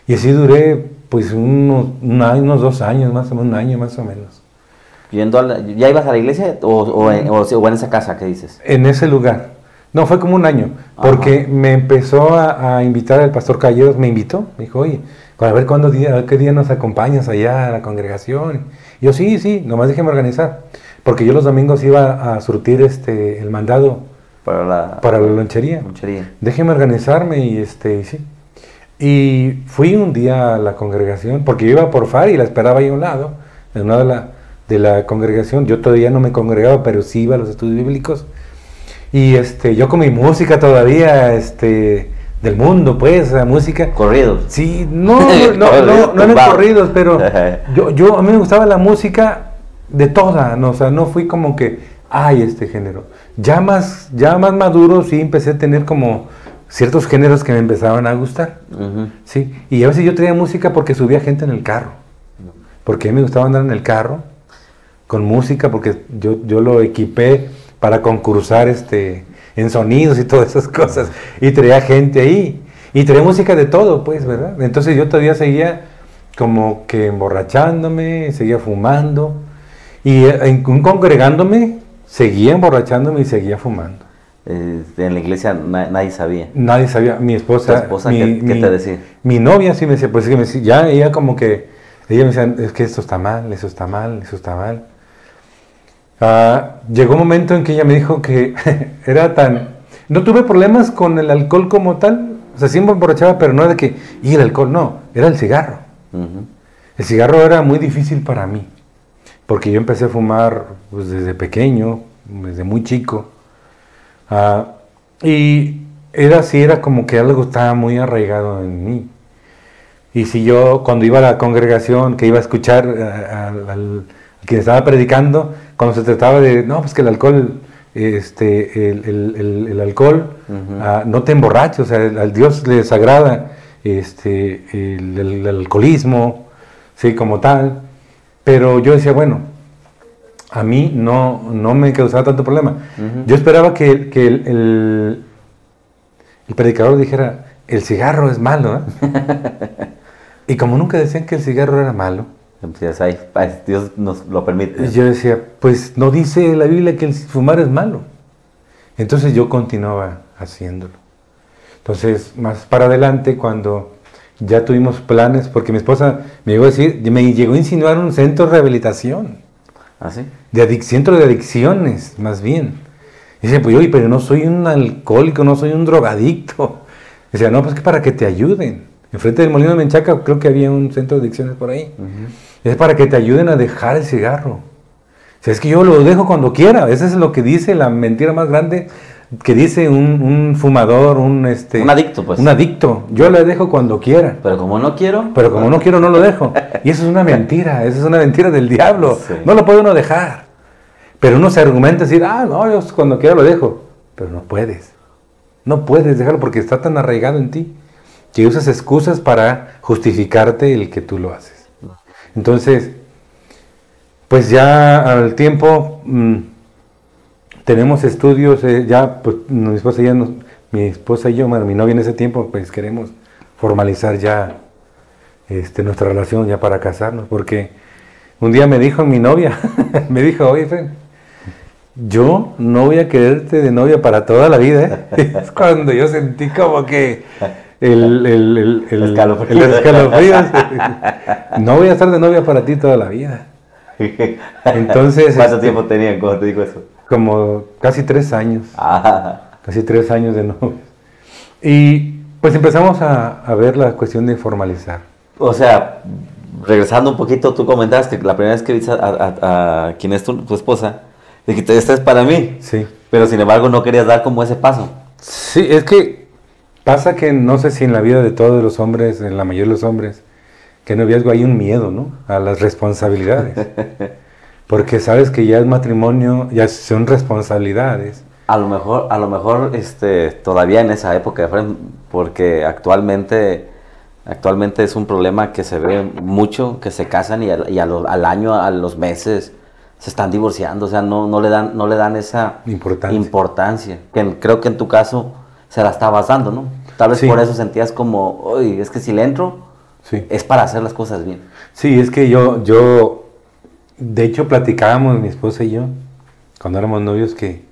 Y así duré pues unos 2 años, más o menos, un año más o menos. ¿Ya ibas a la iglesia o en esa casa que dices? En ese lugar. No, fue como un año, porque me empezó a invitar el pastor Calleros, me invitó, me dijo, oye, a ver qué día nos acompañas allá a la congregación. Y yo, sí, nomás déjeme organizar. Porque yo los domingos iba a surtir el mandado para la lonchería. Déjeme organizarme y sí. Y fui un día a la congregación, porque yo iba por Fari y la esperaba ahí a un lado de la congregación. Yo todavía no me congregaba, pero sí iba a los estudios bíblicos. Y yo con mi música todavía, del mundo, pues, la música. ¿Corridos? Sí, no eran corridos, pero a mí me gustaba la música de toda, ¿no? O sea, no fui como que, este género. Ya más maduro sí empecé a tener como ciertos géneros que me empezaban a gustar, sí. Y a veces yo traía música porque subía gente en el carro, porque a mí me gustaba andar en el carro con música, porque yo lo equipé para concursar en sonidos y todas esas cosas, y traía gente ahí, y traía música de todo, pues, ¿verdad? Entonces yo todavía seguía como que emborrachándome, seguía fumando, y congregándome, seguía emborrachándome y seguía fumando. En la iglesia nadie sabía. Nadie sabía. Mi esposa, ¿Tu esposa qué te decía? Mi novia sí me decía, pues ya ella como que, ella me decía, es que esto está mal, eso está mal, eso está mal. Llegó un momento en que ella me dijo que no tuve problemas con el alcohol como tal, o sea, siempre emborrachaba, pero no era de que, y el alcohol, no, era el cigarro. El cigarro era muy difícil para mí, porque yo empecé a fumar pues, desde pequeño, desde muy chico, y era como que algo estaba muy arraigado en mí. Y si yo, cuando iba a la congregación, que iba a escuchar al que estaba predicando, cuando se trataba de, no, pues que el alcohol, el alcohol no te emborracha, o sea, al Dios le desagrada el alcoholismo, sí, como tal. Pero yo decía, bueno, a mí no me causaba tanto problema. Yo esperaba que el predicador dijera, el cigarro es malo, Y como nunca decían que el cigarro era malo, Dios nos lo permite. yo decía, pues no dice la Biblia que el fumar es malo. Entonces yo continuaba haciéndolo. Entonces, más para adelante, cuando ya tuvimos planes, porque mi esposa me llegó a insinuar un centro de rehabilitación. ¿Ah, sí? Centro de adicciones, más bien. Y dice, pues oye, pero no soy un alcohólico, no soy un drogadicto. Decía, no, pues que para que te ayuden. Enfrente del Molino de Menchaca creo que había un centro de adicciones por ahí. Es para que te ayuden a dejar el cigarro. O sea, es que yo lo dejo cuando quiera. Eso es lo que dice la mentira más grande que dice un fumador, un adicto, pues. Un adicto. Yo lo dejo cuando quiera. Pero como no quiero, no lo dejo. Y eso es una mentira, del diablo. Sí. No lo puede uno dejar. Pero uno se argumenta decir, no, yo cuando quiera lo dejo. pero no puedes. No puedes dejarlo porque está tan arraigado en ti que usas excusas para justificarte el que tú lo haces. Entonces, pues ya al tiempo tenemos estudios, ya pues, mi esposa y yo, bueno, mi novia en ese tiempo, pues queremos formalizar ya nuestra relación ya para casarnos, porque un día me dijo mi novia, me dijo, oye, Fren, yo no voy a quererte de novia para toda la vida, ¿eh? Es cuando yo sentí como que el escalofrío. No voy a estar de novia para ti toda la vida. Entonces, ¿cuánto tiempo tenían cuando te dijo eso? Como casi 3 años. Casi 3 años de novio. Y pues empezamos a ver la cuestión de formalizar. O sea, regresando un poquito, tú comentabas que la primera vez que viste a quien es tu esposa, dijiste, esta es para mí. Sí. Pero sin embargo no querías dar como ese paso. Sí, es que pasa que no sé si en la vida de todos los hombres, en la mayoría de los hombres, que en noviazgo hay un miedo, ¿no? A las responsabilidades. Porque sabes que ya el matrimonio, ya son responsabilidades. A lo mejor, todavía en esa época, porque actualmente es un problema que se ve mucho, que se casan y al año, a los meses, se están divorciando, o sea, no le dan esa importancia. Creo que en tu caso se la estabas dando, ¿no? Tal vez por eso sentías como, oye, es que si le entro, es para hacer las cosas bien. Sí, es que yo, de hecho platicábamos mi esposa y yo, cuando éramos novios, que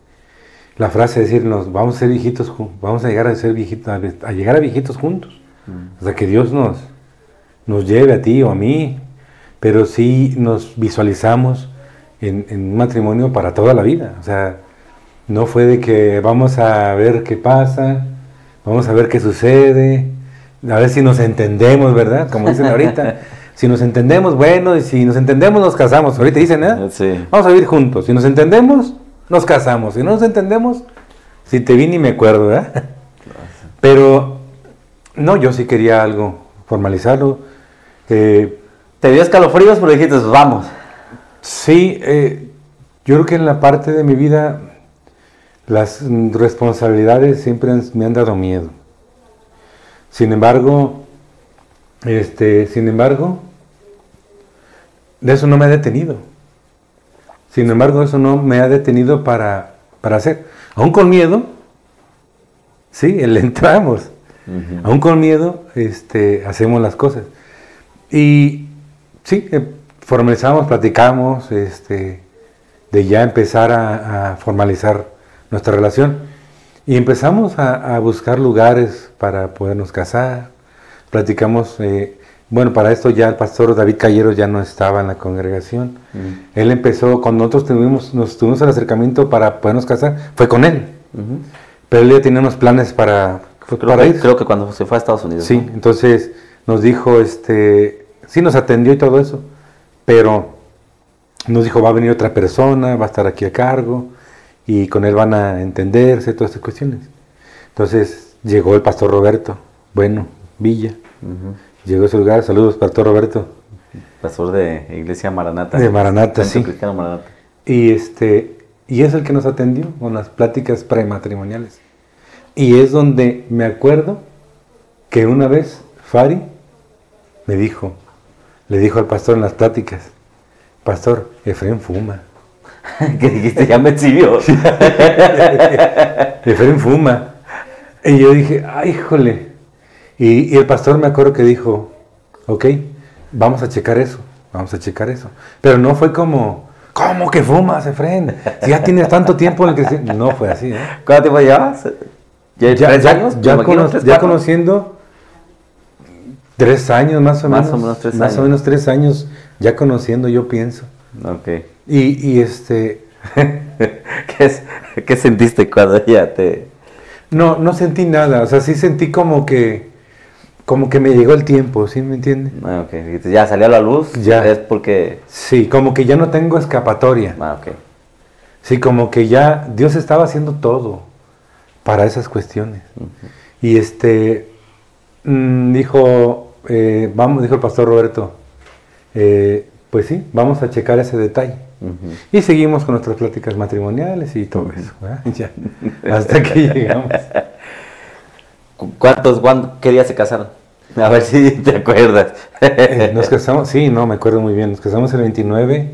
la frase de decirnos, vamos a ser viejitos, vamos a llegar a ser viejitos, a llegar a viejitos juntos. O sea, que Dios nos lleve a ti o a mí, pero sí nos visualizamos en un matrimonio para toda la vida. O sea, no fue de que vamos a ver qué pasa, vamos a ver qué sucede, a ver si nos entendemos, ¿verdad? Como dicen ahorita, si nos entendemos, bueno, y si nos entendemos nos casamos. Ahorita dicen, ¿eh? Sí. Vamos a vivir juntos. Si nos entendemos, nos casamos. Si no nos entendemos, si te vi ni me acuerdo, ¿verdad? Pero no, yo sí quería algo, formalizarlo. Te dio escalofríos, pero dijiste, vamos. Sí, yo creo que en la parte de mi vida las responsabilidades siempre me han dado miedo. Sin embargo, de eso no me ha detenido. Sin embargo, eso no me ha detenido para hacer. Aún con miedo, sí, le entramos. Uh-huh. Aún con miedo, hacemos las cosas. Y sí, formalizamos, platicamos, de ya empezar a formalizar nuestra relación. Y empezamos a buscar lugares para podernos casar. Platicamos, bueno, para esto ya el pastor David Calleros ya no estaba en la congregación. Él empezó, cuando nosotros nos tuvimos el acercamiento para podernos casar, fue con él. Pero él ya tenía unos planes para ir. Creo que cuando se fue a Estados Unidos. Sí, ¿no? Entonces nos dijo, sí nos atendió y todo eso, pero nos dijo, va a venir otra persona, va a estar aquí a cargo, y con él van a entenderse todas estas cuestiones. Entonces llegó el pastor Roberto, Villa. Llegó a ese lugar, saludos, pastor Roberto. Pastor de Iglesia Maranata. De Maranata, sí. Cristiano Maranata. Y es el que nos atendió con las pláticas prematrimoniales. Y es donde me acuerdo que una vez Fari le dijo al pastor en las pláticas, pastor, Efrén fuma. ¿Qué dijiste? Ya me exhibió. Efrén fuma. Y yo dije, ay, híjole. Y el pastor me acuerdo que dijo, ok, vamos a checar eso. Pero no fue como, ¿cómo que fumas, Efrén? Si ya tienes tanto tiempo en el que... No fue así, ¿eh? ¿Cuánto tiempo llevas? Ya conociendo 3 años más o menos. Más o menos 3 años ya conociendo, yo pienso. Ok. Y ¿Qué sentiste cuando ya te...? No sentí nada, o sea, sí sentí como que me llegó el tiempo, ¿sí me entiende? Ok, ya salió a la luz, ya. Es porque... Sí, como que ya no tengo escapatoria. Ok. Sí, como que ya Dios estaba haciendo todo para esas cuestiones. Uh-huh. Y dijo el pastor Roberto, pues sí, vamos a checar ese detalle. Y seguimos con nuestras pláticas matrimoniales y todo eso, ¿verdad? Ya, hasta que llegamos. ¿Qué día se casaron? A ver si te acuerdas. Nos casamos, sí, no, me acuerdo muy bien. Nos casamos el 29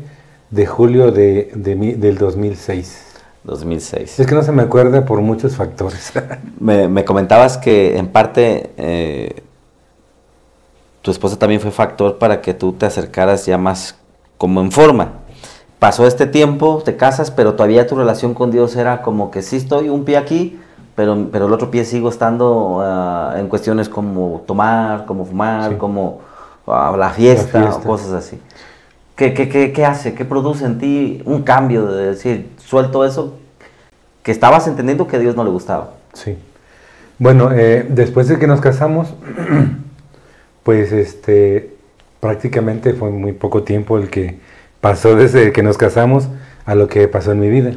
de julio del 2006. 2006. Es que no se me acuerda por muchos factores. Me comentabas que en parte tu esposa también fue factor para que tú te acercaras ya más como en forma. Pasó este tiempo, te casas, pero todavía tu relación con Dios era como que sí estoy un pie aquí, pero el otro pie sigo estando en cuestiones como tomar, como fumar, sí, como la fiesta o cosas así. ¿Qué hace? ¿Qué produce en ti un cambio de decir, suelto eso que estabas entendiendo que a Dios no le gustaba? Sí. Bueno, después de que nos casamos, pues prácticamente fue muy poco tiempo el que pasó desde que nos casamos a lo que pasó en mi vida.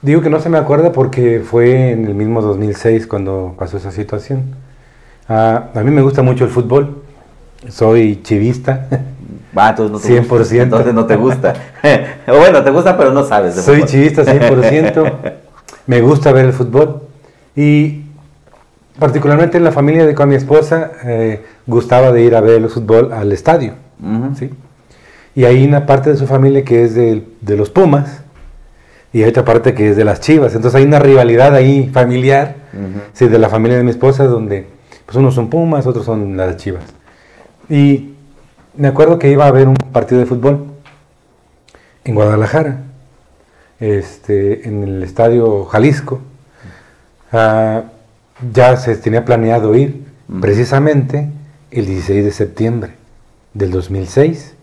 Digo que no se me acuerda porque fue en el mismo 2006 cuando pasó esa situación. A mí me gusta mucho el fútbol, soy chivista. Entonces no te 100%. Gusta. Entonces no te gusta. O bueno, te gusta pero no sabes de Soy fútbol. Chivista 100%, me gusta ver el fútbol y particularmente en la familia con mi esposa gustaba de ir a ver el fútbol al estadio. ¿Sí? Y hay una parte de su familia que es de los Pumas y hay otra parte que es de las Chivas. Entonces hay una rivalidad ahí familiar, sí, de la familia de mi esposa, donde pues unos son Pumas, otros son las Chivas. Y me acuerdo que iba a ver un partido de fútbol en Guadalajara, en el Estadio Jalisco. Ya se tenía planeado ir precisamente el 16 de septiembre del 2006.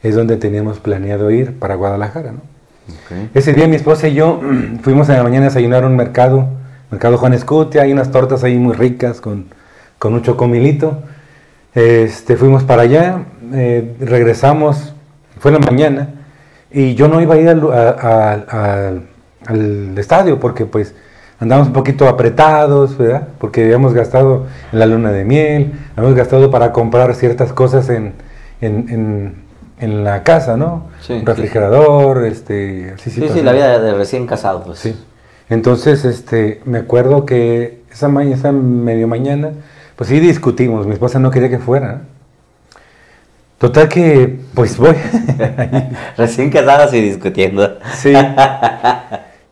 Es donde teníamos planeado ir para Guadalajara, ¿no? Okay. Ese día mi esposa y yo fuimos en la mañana a desayunar a un mercado Juan Escutia, hay unas tortas ahí muy ricas con un chocomilito. Fuimos para allá, regresamos, fue en la mañana, y yo no iba a ir al estadio porque pues andamos un poquito apretados, ¿verdad? Porque habíamos gastado en la luna de miel, habíamos gastado para comprar ciertas cosas en la casa, ¿no? Sí, un refrigerador, sí, la vida de recién casado, pues. Sí. Entonces, me acuerdo que esa medio mañana, pues sí discutimos, mi esposa no quería que fuera. Total que, pues voy. Recién casados y discutiendo. Sí.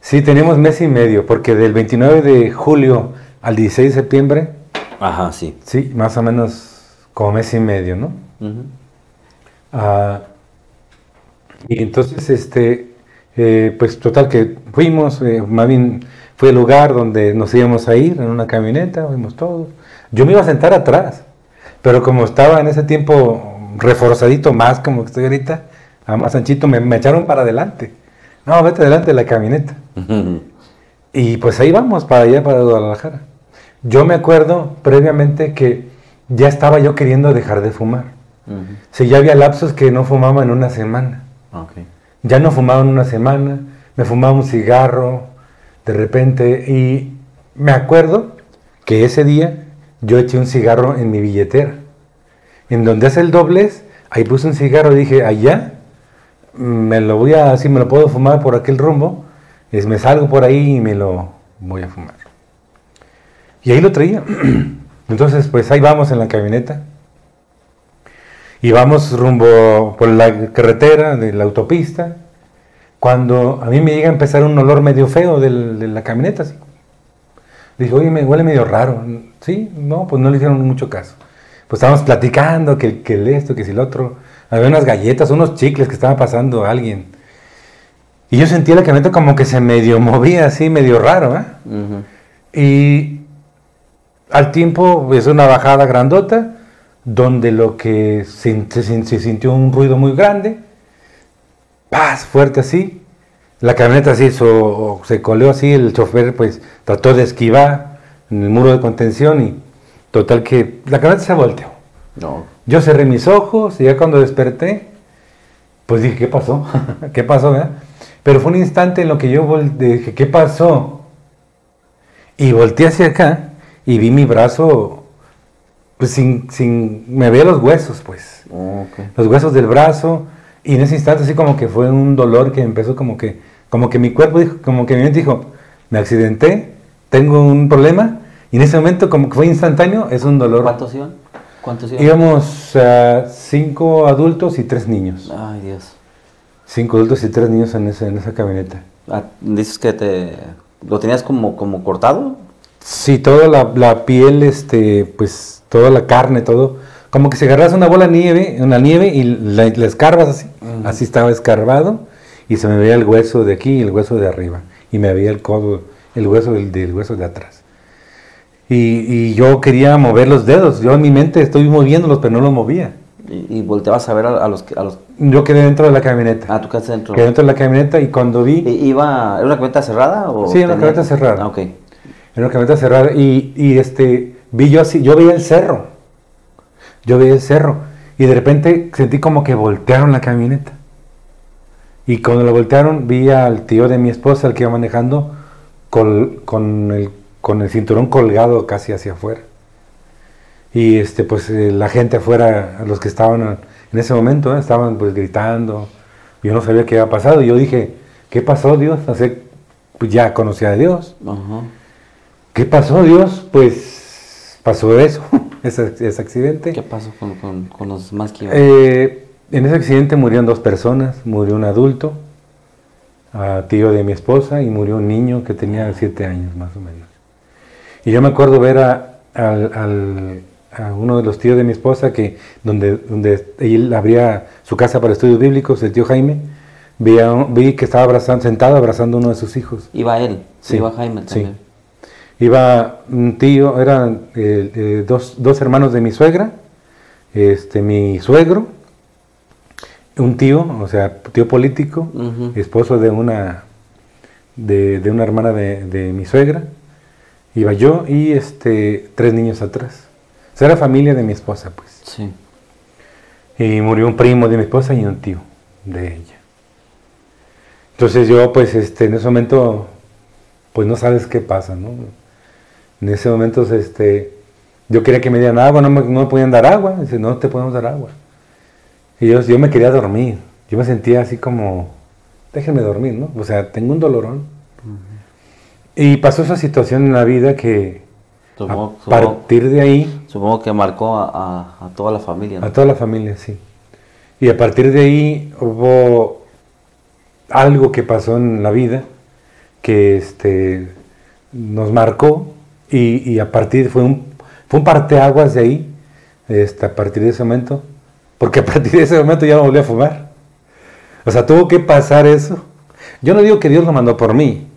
Sí, teníamos mes y medio, porque del 29 de julio al 16 de septiembre. Ajá, sí. Sí, más o menos como mes y medio, ¿no? Y entonces, pues total que fuimos, más bien fue el lugar donde nos íbamos a ir, en una camioneta, fuimos todos. Yo me iba a sentar atrás, pero como estaba en ese tiempo reforzadito más como que estoy ahorita, más anchito, me echaron para adelante. No, vete adelante de la camioneta. Y pues ahí vamos, para allá, para Guadalajara. Yo me acuerdo previamente que ya estaba yo queriendo dejar de fumar. Sí, ya había lapsos que no fumaba en una semana. Okay. Ya no fumaba en una semana, me fumaba un cigarro de repente, y me acuerdo que ese día yo eché un cigarro en mi billetera. En donde hace el doblez, ahí puse un cigarro y dije, allá, me lo puedo fumar por aquel rumbo, me salgo por ahí y me lo voy a fumar. Y ahí lo traía. Entonces, pues ahí vamos en la camioneta. Y vamos rumbo por la carretera de la autopista, cuando a mí me llega a empezar un olor medio feo de la camioneta. Así. Dije, oye, me huele medio raro. Sí, no, pues no le hicieron mucho caso. Pues estábamos platicando que esto, que si el otro. Había unas galletas, unos chicles que estaba pasando a alguien. Y yo sentía la camioneta como que se medio movía así, medio raro, ¿eh? Y al tiempo es una bajada grandota, donde lo que se sintió un ruido muy grande, ¡paz! Fuerte así, la camioneta así se coleó así, el chofer pues trató de esquivar en el muro de contención y total que la camioneta se volteó. No. Yo cerré mis ojos y ya cuando desperté, pues dije, ¿qué pasó? ¿Qué pasó? ¿Verdad? Pero fue un instante en lo que yo dije, ¿qué pasó? Y volteé hacia acá y vi mi brazo, pues me veía los huesos, pues. Okay. Los huesos del brazo, Y en ese instante así como que fue un dolor que empezó como que mi cuerpo dijo, como que mi mente dijo, me accidenté, tengo un problema, y en ese momento como que fue instantáneo, es un dolor. ¿Cuántos iban? ¿Cuántos iban? Íbamos 5 adultos y 3 niños. Ay, Dios. 5 adultos y 3 niños en esa camioneta. Ah, dices que lo tenías como cortado. Sí, toda la piel, pues toda la carne, todo, como que si agarras una bola de nieve y la escarbas así, así estaba escarbado y se me veía el hueso de aquí y el hueso de arriba y me veía el codo, el hueso del hueso de atrás. Y yo quería mover los dedos, yo en mi mente estoy moviéndolos pero no los movía. Y volteabas a ver a los... Yo quedé dentro de la camioneta. Ah, tú quedaste dentro. Quedé dentro de la camioneta y cuando vi... ¿Era una camioneta cerrada? O sí, era una camioneta cerrada. Ah, ok. Era una camioneta cerrada y vi yo así, yo veía el cerro. Y de repente sentí como que voltearon la camioneta. Y cuando la voltearon vi al tío de mi esposa, el que iba manejando, con el cinturón colgado casi hacia afuera. Y pues la gente afuera, los que estaban en ese momento, estaban pues gritando. Yo no sabía qué había pasado. Y yo dije, ¿qué pasó, Dios? Pues ya conocía a Dios. Ajá. ¿Qué pasó, Dios? Pues pasó eso, ese accidente. ¿Qué pasó con los más que iban? En ese accidente murieron 2 personas. Murió un adulto, tío de mi esposa, y murió un niño que tenía 7 años más o menos. Y yo me acuerdo ver a uno de los tíos de mi esposa, donde él abría su casa para estudios bíblicos, el tío Jaime. Vi que estaba sentado abrazando a uno de sus hijos. ¿Iba él? Sí. ¿Iba Jaime también? Sí. Iba un tío, eran 2 hermanos de mi suegra, mi suegro, un tío, o sea, tío político, esposo de una hermana de mi suegra. Iba yo y 3 niños atrás. O sea, era familia de mi esposa, pues. Sí. Y murió un primo de mi esposa y un tío de ella. Entonces yo, pues, en ese momento, pues no sabes qué pasa, ¿no? En ese momento, yo quería que me dieran agua, no me podían dar agua. Dice, no te podemos dar agua. Y yo me quería dormir. Yo me sentía así como, déjenme dormir, ¿no? O sea, tengo un dolorón. Y pasó esa situación en la vida que a partir de ahí... Supongo que marcó a toda la familia, ¿no? A toda la familia, sí. Y a partir de ahí hubo algo que pasó en la vida que nos marcó y a partir fue un parteaguas de ahí, a partir de ese momento, porque a partir de ese momento ya no volví a fumar. O sea, tuvo que pasar eso. Yo no digo que Dios lo mandó por mí,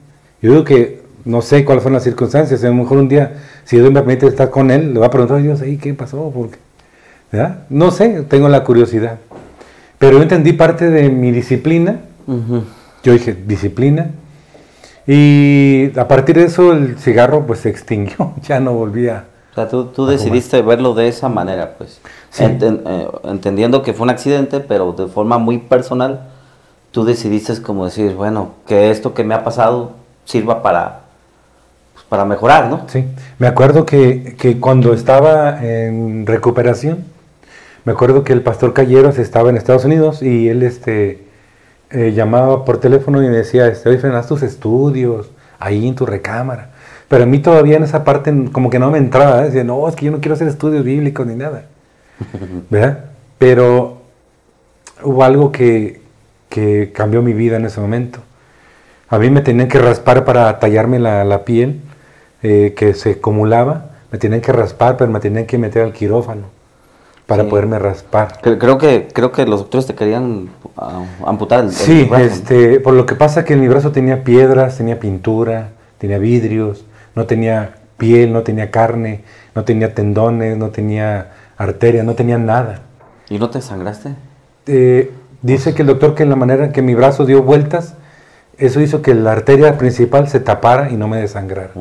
yo digo que no sé cuáles fueron las circunstancias. A lo mejor un día, si Dios me permite estar con Él, le va a preguntar a Dios, ¿qué pasó? ¿Por qué? ¿Verdad? No sé, tengo la curiosidad. Pero yo entendí parte de mi disciplina. Yo dije, disciplina. Y a partir de eso el cigarro pues se extinguió, ya no volvía. O sea, tú decidiste verlo de esa manera, pues. Sí. Entendiendo que fue un accidente, pero de forma muy personal, tú decidiste como decir, bueno, que esto que me ha pasado sirva para mejorar, ¿no? Sí, me acuerdo que cuando estaba en recuperación, me acuerdo que el pastor Calleros estaba en Estados Unidos y él llamaba por teléfono y me decía, oye, Fernando, haz tus estudios ahí en tu recámara. Pero a mí todavía en esa parte como que no me entraba, decía, no, es que yo no quiero hacer estudios bíblicos ni nada, ¿verdad? Pero hubo algo que cambió mi vida en ese momento. A mí me tenían que raspar para tallarme la piel que se acumulaba, me tenían que raspar, pero me tenían que meter al quirófano para poderme raspar. Creo que los doctores te querían amputar el brazo. Por lo que pasa que en mi brazo tenía piedras, tenía pintura, tenía vidrios, no tenía piel, no tenía carne, no tenía tendones, no tenía arterias, no tenía nada. ¿Y no te sangraste? Dice que el doctor que en la manera en que mi brazo dio vueltas, eso hizo que la arteria principal se tapara y no me desangrara.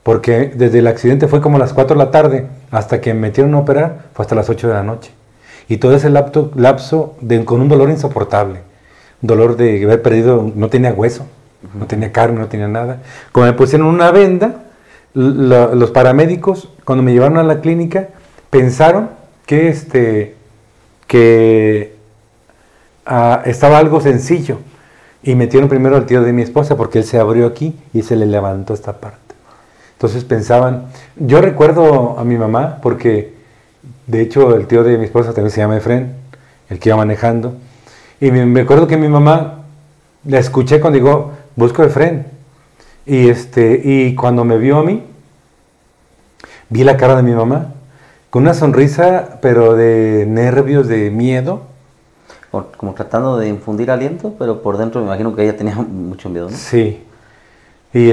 Porque desde el accidente fue como a las 4 de la tarde, hasta que me metieron a operar, fue hasta las 8 de la noche. Y todo ese lapso con un dolor insoportable. Un dolor de haber perdido, no tenía hueso, no tenía carne, no tenía nada. Como me pusieron una venda, los paramédicos, cuando me llevaron a la clínica, pensaron que estaba algo sencillo. Y metieron primero al tío de mi esposa porque él se abrió aquí y se le levantó esta parte. Entonces pensaban, yo recuerdo a mi mamá porque de hecho el tío de mi esposa también se llama Efren, el que iba manejando. Y me acuerdo que mi mamá la escuché cuando digo, busco a Efren. Y cuando me vio a mí, vi la cara de mi mamá con una sonrisa, pero de nervios, de miedo. Como tratando de infundir aliento, pero por dentro me imagino que ella tenía mucho miedo, ¿no? Sí. Y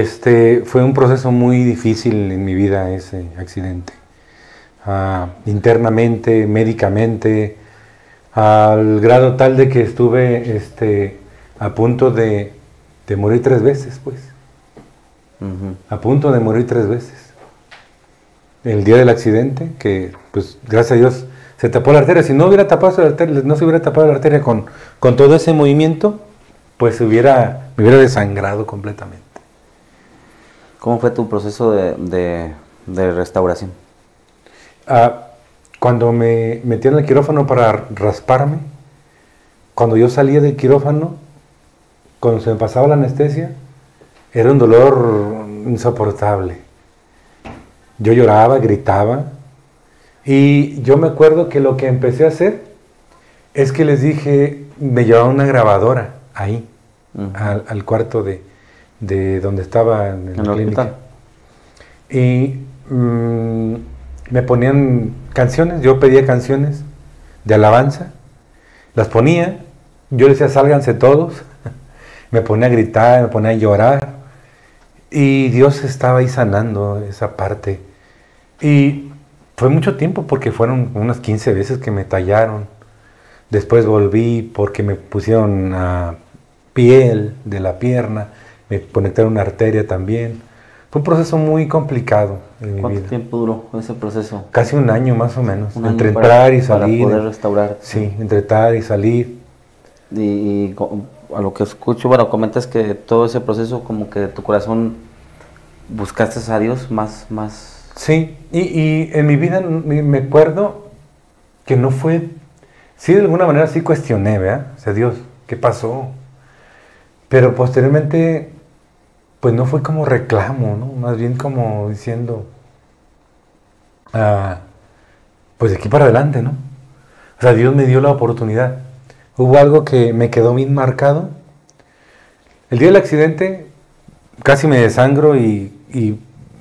fue un proceso muy difícil en mi vida ese accidente. Internamente, médicamente, al grado tal de que estuve a punto de morir 3 veces, pues. A punto de morir 3 veces. El día del accidente, que pues gracias a Dios se tapó la arteria. Si no hubiera tapado la arteria, no se hubiera tapado la arteria con todo ese movimiento, pues me hubiera desangrado completamente. ¿Cómo fue tu proceso de restauración? Cuando me metieron el quirófano para rasparme, cuando yo salía del quirófano, cuando se me pasaba la anestesia, era un dolor insoportable. Yo lloraba, gritaba, y yo me acuerdo que lo que empecé a hacer es que les dije, me llevaba una grabadora ahí, al cuarto de donde estaba en la clínica. Hospital. Y me ponían canciones, yo pedía canciones de alabanza, las ponía, yo les decía, sálganse todos, me ponía a gritar, me ponía a llorar, y Dios estaba ahí sanando esa parte. Y fue mucho tiempo porque fueron unas 15 veces que me tallaron. Después volví porque me pusieron piel de la pierna, me conectaron una arteria también. Fue un proceso muy complicado en mi vida. ¿Cuánto tiempo duró ese proceso? Casi 1 año más o menos. Entre entrar y salir. Para poder restaurar. Sí, entre entrar y salir. Y a lo que escucho, bueno, comentas que todo ese proceso como que tu corazón buscaste a Dios más. Sí, y en mi vida me acuerdo que no fue, sí de alguna manera sí cuestioné, ¿verdad? O sea, Dios, ¿qué pasó? Pero posteriormente, pues no fue como reclamo, ¿no? Más bien como diciendo, pues de aquí para adelante, ¿no? O sea, Dios me dio la oportunidad. Hubo algo que me quedó bien marcado. El día del accidente casi me desangro y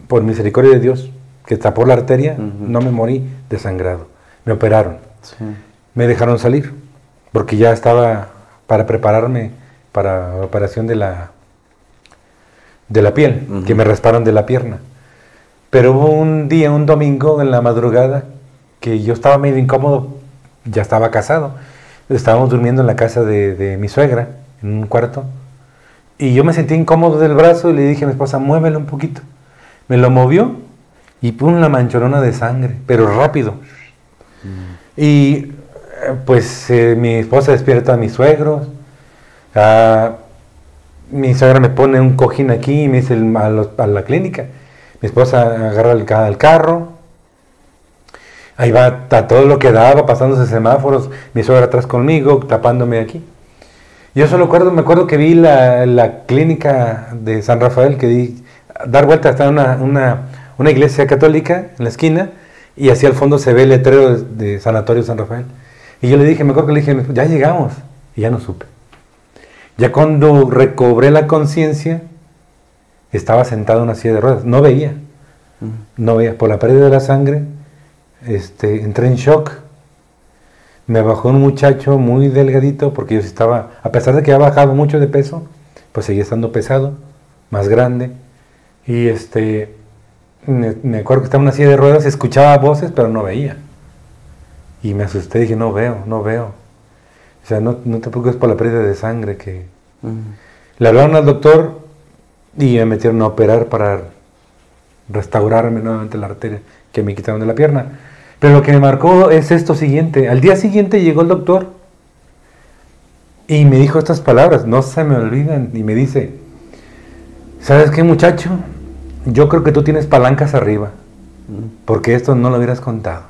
por misericordia de Dios, que tapó la arteria, no me morí desangrado. Me operaron. Sí. Me dejaron salir, porque ya estaba para prepararme para la operación de la piel, que me rasparon de la pierna. Pero hubo un día, un domingo en la madrugada, que yo estaba medio incómodo, ya estaba casado. Estábamos durmiendo en la casa de mi suegra, en un cuarto, y yo me sentí incómodo del brazo y le dije a mi esposa, muévelo un poquito. Me lo movió y pum, la manchorona de sangre, pero rápido. Y pues mi esposa despierta a mis suegros, mi suegra me pone un cojín aquí y me dice a la clínica. Mi esposa agarra el carro, ahí va a todo lo que daba, pasándose semáforos, mi suegra atrás conmigo, tapándome aquí. Yo solo me acuerdo que vi la clínica de San Rafael, que di dar vuelta hasta una iglesia católica en la esquina, y hacia el fondo se ve el letrero de Sanatorio San Rafael. Y yo me acuerdo que le dije, ya llegamos, y ya no supe. Ya cuando recobré la conciencia, estaba sentado en una silla de ruedas, no veía, por la pérdida de la sangre, entré en shock. Me bajó un muchacho muy delgadito, porque yo estaba, a pesar de que había bajado mucho de peso, pues seguía estando pesado, más grande. Y me acuerdo que estaba en una silla de ruedas, escuchaba voces, pero no veía. Y me asusté, dije, no veo. O sea, no te preocupes por la pérdida de sangre. Le hablaron al doctor y me metieron a operar para restaurarme nuevamente la arteria que me quitaron de la pierna. Pero lo que me marcó es esto siguiente. Al día siguiente llegó el doctor y me dijo estas palabras, no se me olvidan, y me dice, ¿sabes qué, muchacho? Yo creo que tú tienes palancas arriba, porque esto no lo hubieras contado.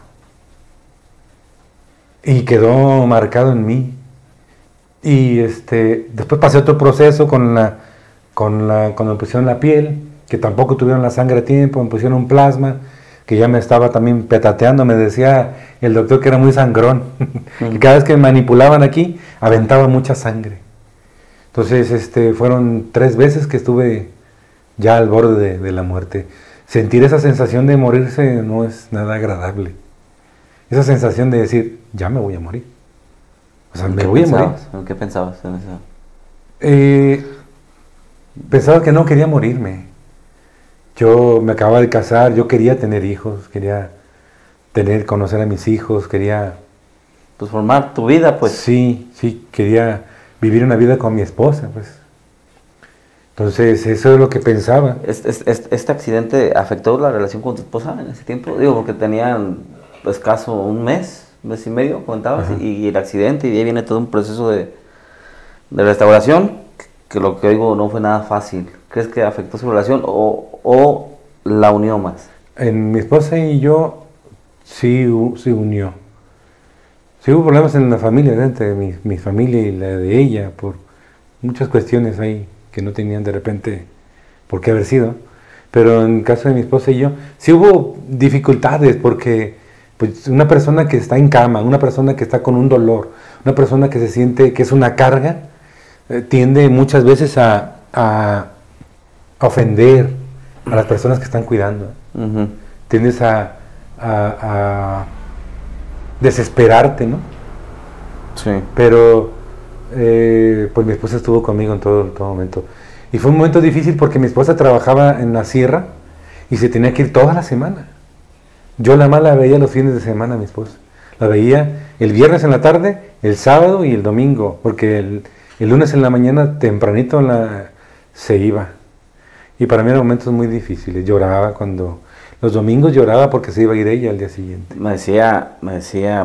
Y quedó marcado en mí. Y después pasé otro proceso cuando me pusieron la piel, que tampoco tuvieron la sangre a tiempo, me pusieron un plasma, que ya me estaba también petateando, me decía el doctor que era muy sangrón, que cada vez que me manipulaban aquí, aventaba mucha sangre. Entonces, fueron 3 veces que estuve ya al borde de la muerte. Sentir esa sensación de morirse no es nada agradable. Esa sensación de decir, ya me voy a morir. O sea, me voy a morir. ¿En qué pensabas en eso? Pensaba que no quería morirme. Yo me acababa de casar, yo quería tener hijos, quería conocer a mis hijos, quería... Pues formar tu vida, pues. Sí, quería vivir una vida con mi esposa, pues. Entonces, eso es lo que pensaba. ¿Este accidente afectó la relación con tu esposa en ese tiempo? Digo, porque tenían escaso un mes y medio, comentabas, y el accidente, y ahí viene todo un proceso de restauración, que lo que oigo no fue nada fácil. ¿Crees que afectó su relación o la unió más? En mi esposa y yo sí unió. Sí hubo problemas en la familia, entre mi familia y la de ella, por muchas cuestiones ahí que no tenían de repente por qué haber sido. Pero en el caso de mi esposa y yo, sí hubo dificultades porque pues, una persona que está en cama, una persona que está con un dolor, una persona que se siente que es una carga, tiende muchas veces a ofender a las personas que están cuidando. Tiendes a desesperarte, ¿no? Sí. Pero pues mi esposa estuvo conmigo en todo momento. Y fue un momento difícil porque mi esposa trabajaba en la sierra y se tenía que ir toda la semana. Yo la veía los fines de semana, mi esposa. La veía el viernes en la tarde, el sábado y el domingo, porque el lunes en la mañana tempranito se iba. Y para mí eran momentos muy difíciles. Lloraba los domingos lloraba porque se iba a ir ella al día siguiente. Me decía,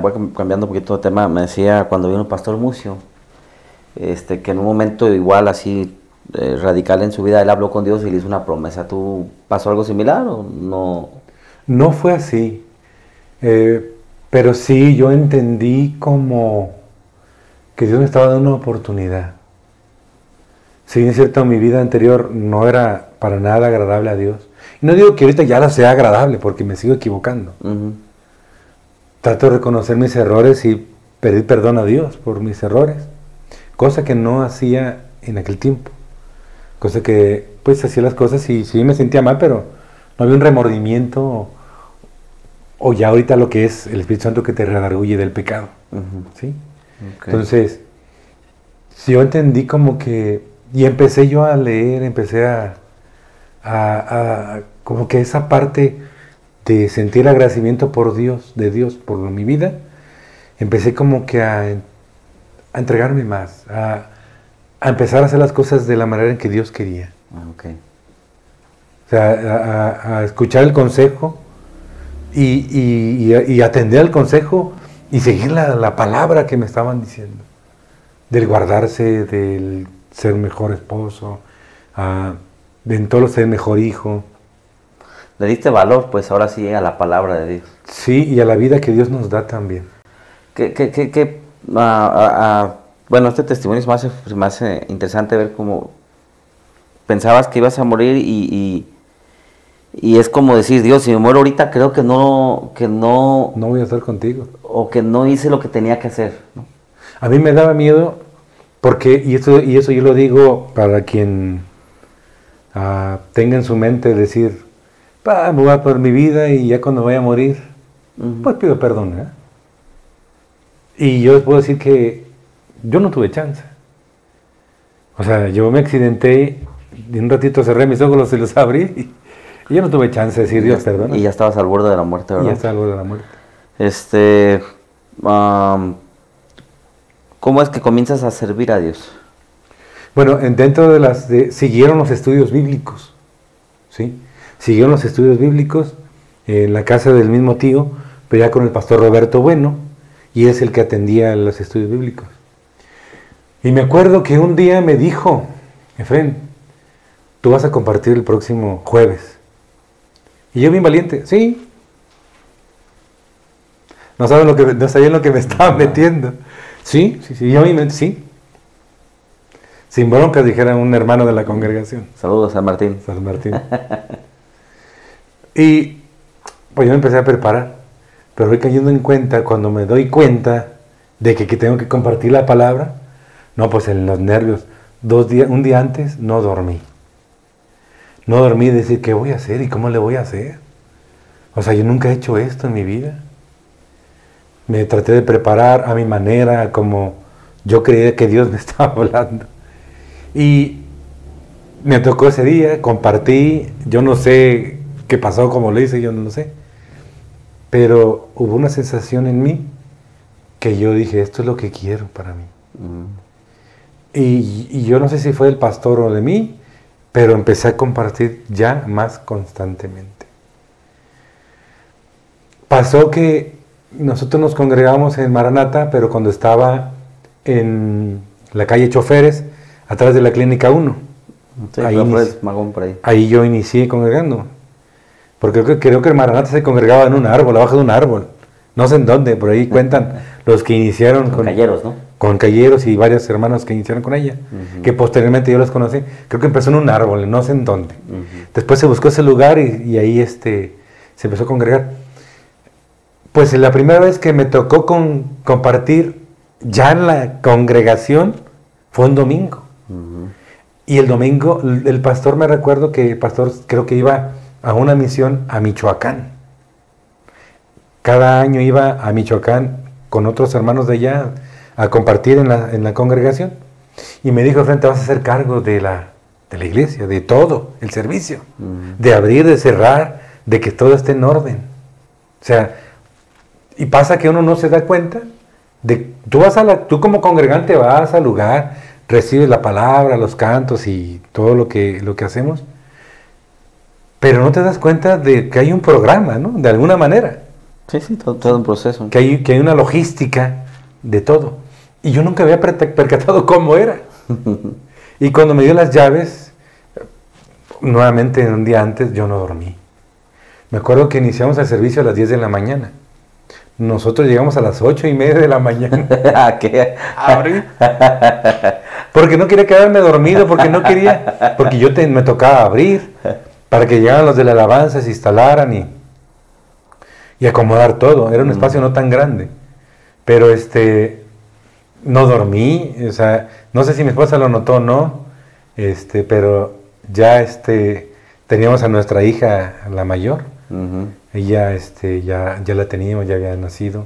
voy cambiando un poquito de tema, me decía cuando vino el pastor Mucio, que en un momento igual así radical en su vida, él habló con Dios y le hizo una promesa. ¿Tú pasó algo similar o no? No fue así, pero sí yo entendí como que Dios me estaba dando una oportunidad. Si bien es cierto, mi vida anterior no era para nada agradable a Dios. Y no digo que ahorita ya la sea agradable, porque me sigo equivocando. Trato de reconocer mis errores y pedir perdón a Dios por mis errores. Cosa que no hacía en aquel tiempo. Cosa que, pues, hacía las cosas y sí me sentía mal, pero no había un remordimiento o ya ahorita lo que es el Espíritu Santo que te redarguye del pecado. ¿Sí? Okay. Entonces, si yo entendí como que... Y empecé yo a leer, empecé a como que esa parte de sentir agradecimiento por Dios, de Dios por mi vida, empecé como que a entregarme más, a empezar a hacer las cosas de la manera en que Dios quería. Okay. O sea, a escuchar el consejo y atender al consejo y seguir la palabra que me estaban diciendo, del guardarse, del ser mejor esposo, de en todo ser mejor hijo. Le diste valor, pues ahora sí, a la palabra de Dios. Sí, y a la vida que Dios nos da también. Bueno, este testimonio me hace interesante ver cómo pensabas que ibas a morir y es como decir, Dios, si me muero ahorita creo que no... No voy a estar contigo. O que no hice lo que tenía que hacer, ¿no? A mí me daba miedo porque, y eso yo lo digo para quien tenga en su mente decir, me voy a por mi vida y ya cuando vaya a morir, pues pido perdón, ¿eh? Y yo les puedo decir que yo no tuve chance. O sea, yo me accidenté y un ratito cerré mis ojos y los abrí y yo no tuve chance de decir, Dios, perdona. Y ya estabas al borde de la muerte, ¿verdad? Y ya estaba al borde de la muerte. ¿Cómo es que comienzas a servir a Dios? Bueno, dentro siguieron los estudios bíblicos, ¿sí? Siguieron los estudios bíblicos en la casa del mismo tío, pero ya con el pastor Roberto Bueno, y es el que atendía los estudios bíblicos. Y me acuerdo que un día me dijo, Efren, tú vas a compartir el próximo jueves. Y yo bien valiente, sí. No sabían lo que me estaba metiendo. Sí, yo a mi mente, sí. Sin broncas, dijera un hermano de la congregación. Saludos, San Martín. San Martín. Y pues yo me empecé a preparar, pero voy cayendo en cuenta, cuando me doy cuenta de que tengo que compartir la palabra, no, pues en los nervios, un día antes no dormí. No dormí de decir, ¿qué voy a hacer y cómo le voy a hacer? O sea, yo nunca he hecho esto en mi vida. Me traté de preparar a mi manera, como yo creía que Dios me estaba hablando. Y me tocó ese día, compartí, yo no sé qué pasó, cómo lo hice, yo no lo sé. Pero hubo una sensación en mí que yo dije, esto es lo que quiero para mí. Y yo no sé si fue del pastor o de mí, pero empecé a compartir ya más constantemente. Pasó que nosotros nos congregamos en Maranata, pero cuando estaba en la calle Choferes, atrás de la Clínica 1. Sí, Magón por ahí. Ahí yo inicié congregando. Porque creo que el Maranata se congregaba en un árbol, abajo de un árbol. No sé en dónde, por ahí cuentan los que iniciaron con Calleros, ¿no? Con Calleros y varios hermanos que iniciaron con ella, que posteriormente yo los conocí. Creo que empezó en un árbol, no sé en dónde. Después se buscó ese lugar y ahí se empezó a congregar. Pues la primera vez que me tocó compartir ya en la congregación fue un domingo. Y el domingo, el pastor, me recuerdo que el pastor creo que iba a una misión a Michoacán. Cada año iba a Michoacán con otros hermanos de allá a compartir en la congregación. Y me dijo, frente, vas a hacer cargo de la iglesia, de todo el servicio, de abrir, de cerrar, de que todo esté en orden. O sea, y pasa que uno no se da cuenta de, tú como congregante vas al lugar, recibes la palabra, los cantos y todo lo que hacemos, pero no te das cuenta de que hay un programa, ¿no? De alguna manera. Sí, todo un proceso. Que hay una logística de todo. Y yo nunca había percatado cómo era. Y cuando me dio las llaves, nuevamente un día antes, yo no dormí. Me acuerdo que iniciamos el servicio a las 10 de la mañana. Nosotros llegamos a las 8:30 de la mañana. ¿A qué? Abrir. Porque no quería quedarme dormido, porque me tocaba abrir, para que llegaran los de la alabanza, se instalaran y acomodar todo. Era un espacio no tan grande. Pero no dormí, o sea, no sé si mi esposa lo notó o no, pero ya teníamos a nuestra hija, la mayor. Ella ya la teníamos, ya había nacido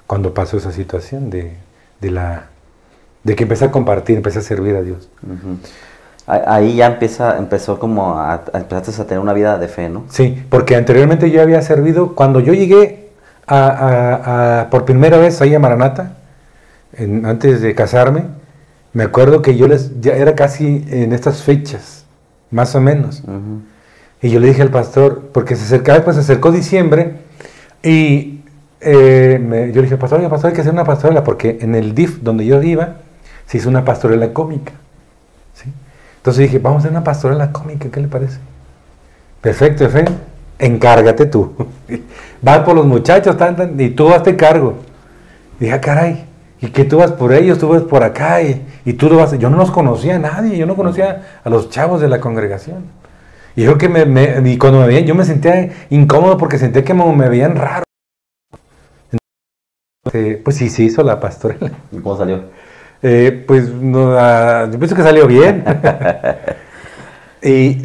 cuando pasó esa situación de que empecé a compartir, empecé a servir a Dios. Ahí ya empezó como empezaste a tener una vida de fe, ¿no? Sí, porque anteriormente yo había servido, cuando yo llegué por primera vez ahí a Maranata, antes de casarme, me acuerdo que ya era casi en estas fechas, más o menos. Y yo le dije al pastor, porque se acercó diciembre, y yo le dije, pastor, hay que hacer una pastorela, porque en el DIF donde yo iba, se hizo una pastorela cómica. ¿Sí? Entonces dije, vamos a hacer una pastorela cómica, ¿qué le parece? Perfecto, Efraín, encárgate tú. Vas por los muchachos, y tú hazte cargo. Dije, caray, y que tú vas por ellos, tú vas por acá, y tú lo vas. Yo no los conocía a nadie, yo no conocía a los chavos de la congregación. Y yo creo que y cuando me veían, yo me sentía incómodo porque sentía que me veían raro. Pues sí, se hizo la pastorela. ¿Y cómo salió? Pues no, yo pienso que salió bien. Y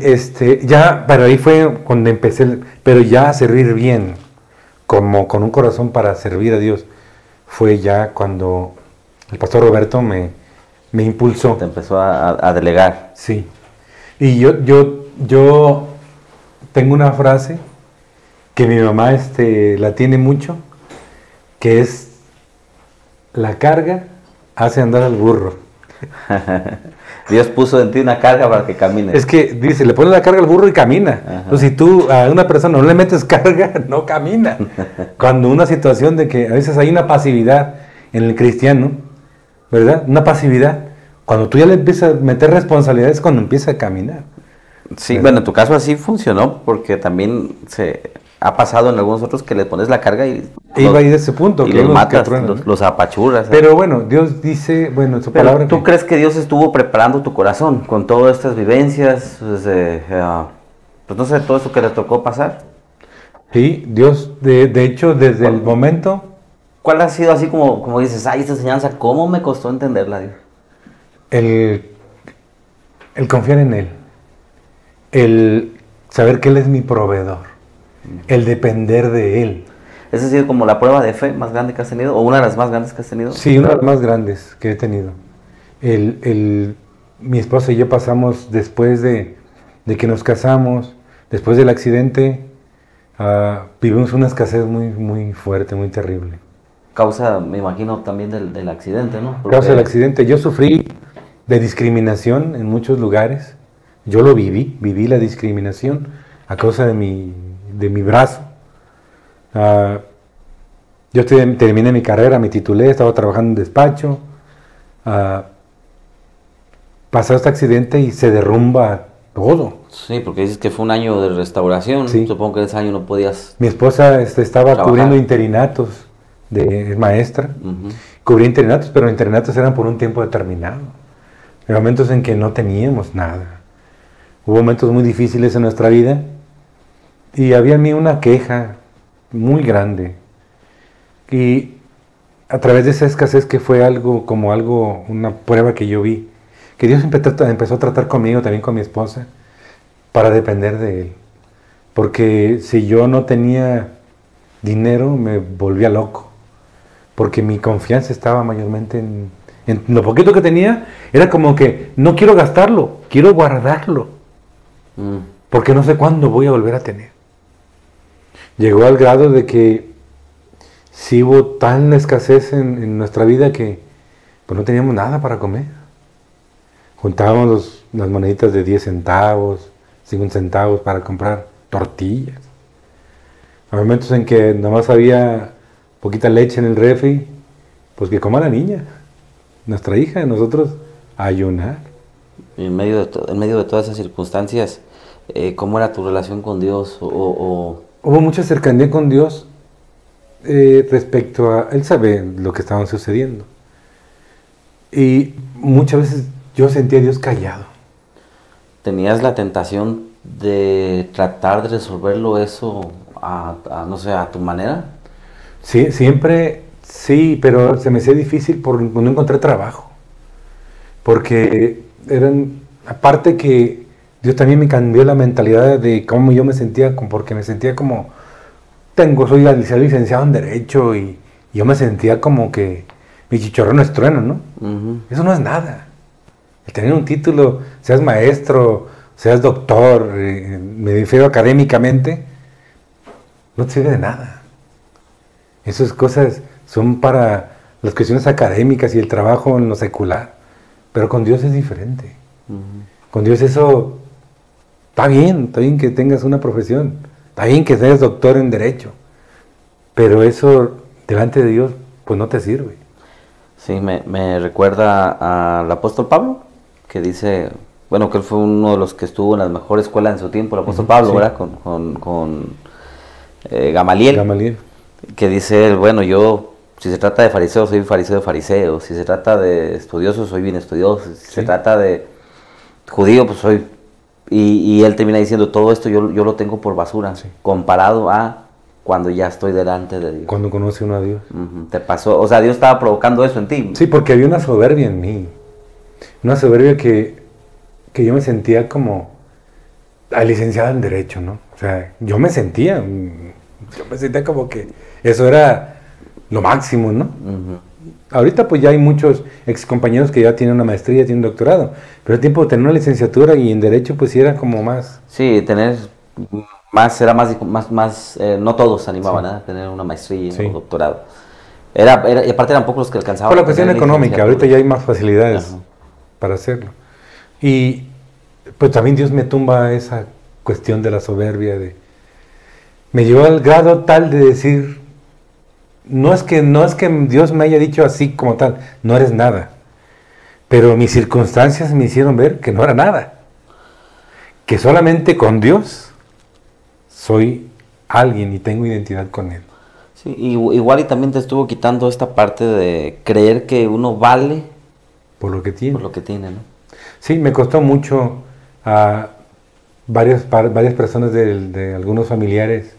pero ahí fue cuando empecé, pero ya a servir bien, como con un corazón para servir a Dios, fue ya cuando el pastor Roberto me impulsó. Te empezó a delegar. Sí. Y yo tengo una frase que mi mamá la tiene mucho, que es: la carga hace andar al burro. Dios puso en ti una carga para que camines. Es que dice, le pones la carga al burro y camina. Entonces, si tú a una persona no le metes carga, no camina. Cuando una situación de que a veces hay una pasividad en el cristiano, ¿verdad? Una pasividad. Cuando tú ya le empiezas a meter responsabilidades, cuando empieza a caminar. Sí, bueno, en tu caso así funcionó, porque también ha pasado en algunos otros que le pones la carga y iba a ir a ese punto, y que los vimos matas, que truenan, ¿no? los apachurras. Pero bueno, Dios dice, bueno, en su Pero palabra. ¿tú crees que Dios estuvo preparando tu corazón con todas estas vivencias? Pues no sé, todo eso que le tocó pasar. Sí, Dios, de hecho, desde el momento. ¿Cuál ha sido así como dices, ay, esta enseñanza, cómo me costó entenderla, Dios? El confiar en Él, el saber que Él es mi proveedor, el depender de Él. ¿Esa ha sido como la prueba de fe más grande que has tenido? ¿O una de las más grandes que has tenido? Sí, una de las más grandes que he tenido. Mi esposa y yo pasamos después de que nos casamos, después del accidente, vivimos una escasez muy, muy fuerte, muy terrible. Causa, me imagino, también del accidente, ¿no? Causa del accidente. Yo sufrí de discriminación en muchos lugares. Yo lo viví la discriminación a causa de mi brazo. Yo terminé mi carrera, me titulé, estaba trabajando en despacho. Pasó este accidente y se derrumba todo. Sí, porque dices que fue un año de restauración. Sí. Supongo que en ese año no podías. Mi esposa estaba trabajar. cubriendo interinatos de maestra. Cubría interinatos, pero los interinatos eran por un tiempo determinado. Hay momentos en que no teníamos nada. Hubo momentos muy difíciles en nuestra vida y había en mí una queja muy grande. Y a través de esa escasez, que fue una prueba que yo vi, que Dios empezó a tratar conmigo, también con mi esposa, para depender de Él. Porque si yo no tenía dinero, me volvía loco. Porque mi confianza estaba mayormente en lo poquito que tenía. Era como que no quiero gastarlo, quiero guardarlo. Porque no sé cuándo voy a volver a tener. Llegó al grado de que sí hubo tan escasez en nuestra vida que pues no teníamos nada para comer. Juntábamos las moneditas de 10 centavos, 5 centavos para comprar tortillas. Hay momentos en que nomás había poquita leche en el refri, pues que coma la niña, nuestra hija, nosotros a ayunar. En medio de todas esas circunstancias, ¿cómo era tu relación con Dios? Hubo mucha cercanía con Dios respecto a... Él sabe lo que estaba sucediendo. Y muchas veces yo sentía a Dios callado. ¿Tenías la tentación de tratar de resolverlo eso no sé, a tu manera? Sí, siempre sí, pero se me hacía difícil por no encontrar trabajo. Porque aparte que Dios también me cambió la mentalidad de cómo yo me sentía, porque me sentía como, soy licenciado en Derecho y yo me sentía como que mi chicharrón es trueno, ¿no? Eso no es nada. El tener un título, seas maestro, seas doctor, me refiero académicamente, no te sirve de nada. Esas cosas son para las cuestiones académicas y el trabajo en lo secular. Pero con Dios es diferente. Con Dios eso está bien que tengas una profesión, está bien que seas doctor en Derecho, pero eso delante de Dios pues no te sirve. Sí, me recuerda al apóstol Pablo, que dice, bueno, que él fue uno de los que estuvo en la mejor escuela en su tiempo, el apóstol Pablo, sí, ¿verdad? Con Gamaliel, que dice él, bueno, yo, si se trata de fariseo, soy fariseo de fariseos, si se trata de estudioso, soy bien estudioso, si se trata de judío, pues soy... Y él termina diciendo, todo esto yo lo tengo por basura, comparado a cuando ya estoy delante de Dios. Cuando conoce uno a Dios. Te pasó, o sea, Dios estaba provocando eso en ti. Sí, porque había una soberbia en mí. Una soberbia que yo me sentía como licenciado en Derecho, ¿no? O sea, yo me sentía como que eso era lo máximo, ¿no? Ahorita pues ya hay muchos ex compañeros que ya tienen una maestría, tienen un doctorado, pero el tiempo de tener una licenciatura y en Derecho pues sí era como más... Sí, tener más, era más no todos se animaban a tener una maestría o doctorado. Y aparte eran pocos los que alcanzaban. Por la cuestión económica, ahorita ya hay más facilidades para hacerlo. Y pues también Dios me tumba esa cuestión de la soberbia, me llevó al grado tal de decir, no es que Dios me haya dicho así como tal, no eres nada, pero mis circunstancias me hicieron ver que no era nada, que solamente con Dios soy alguien y tengo identidad con Él. Sí, igual y también te estuvo quitando esta parte de creer que uno vale Por lo que tiene. por lo que tiene, ¿no? Sí, me costó mucho a varias personas de algunos familiares.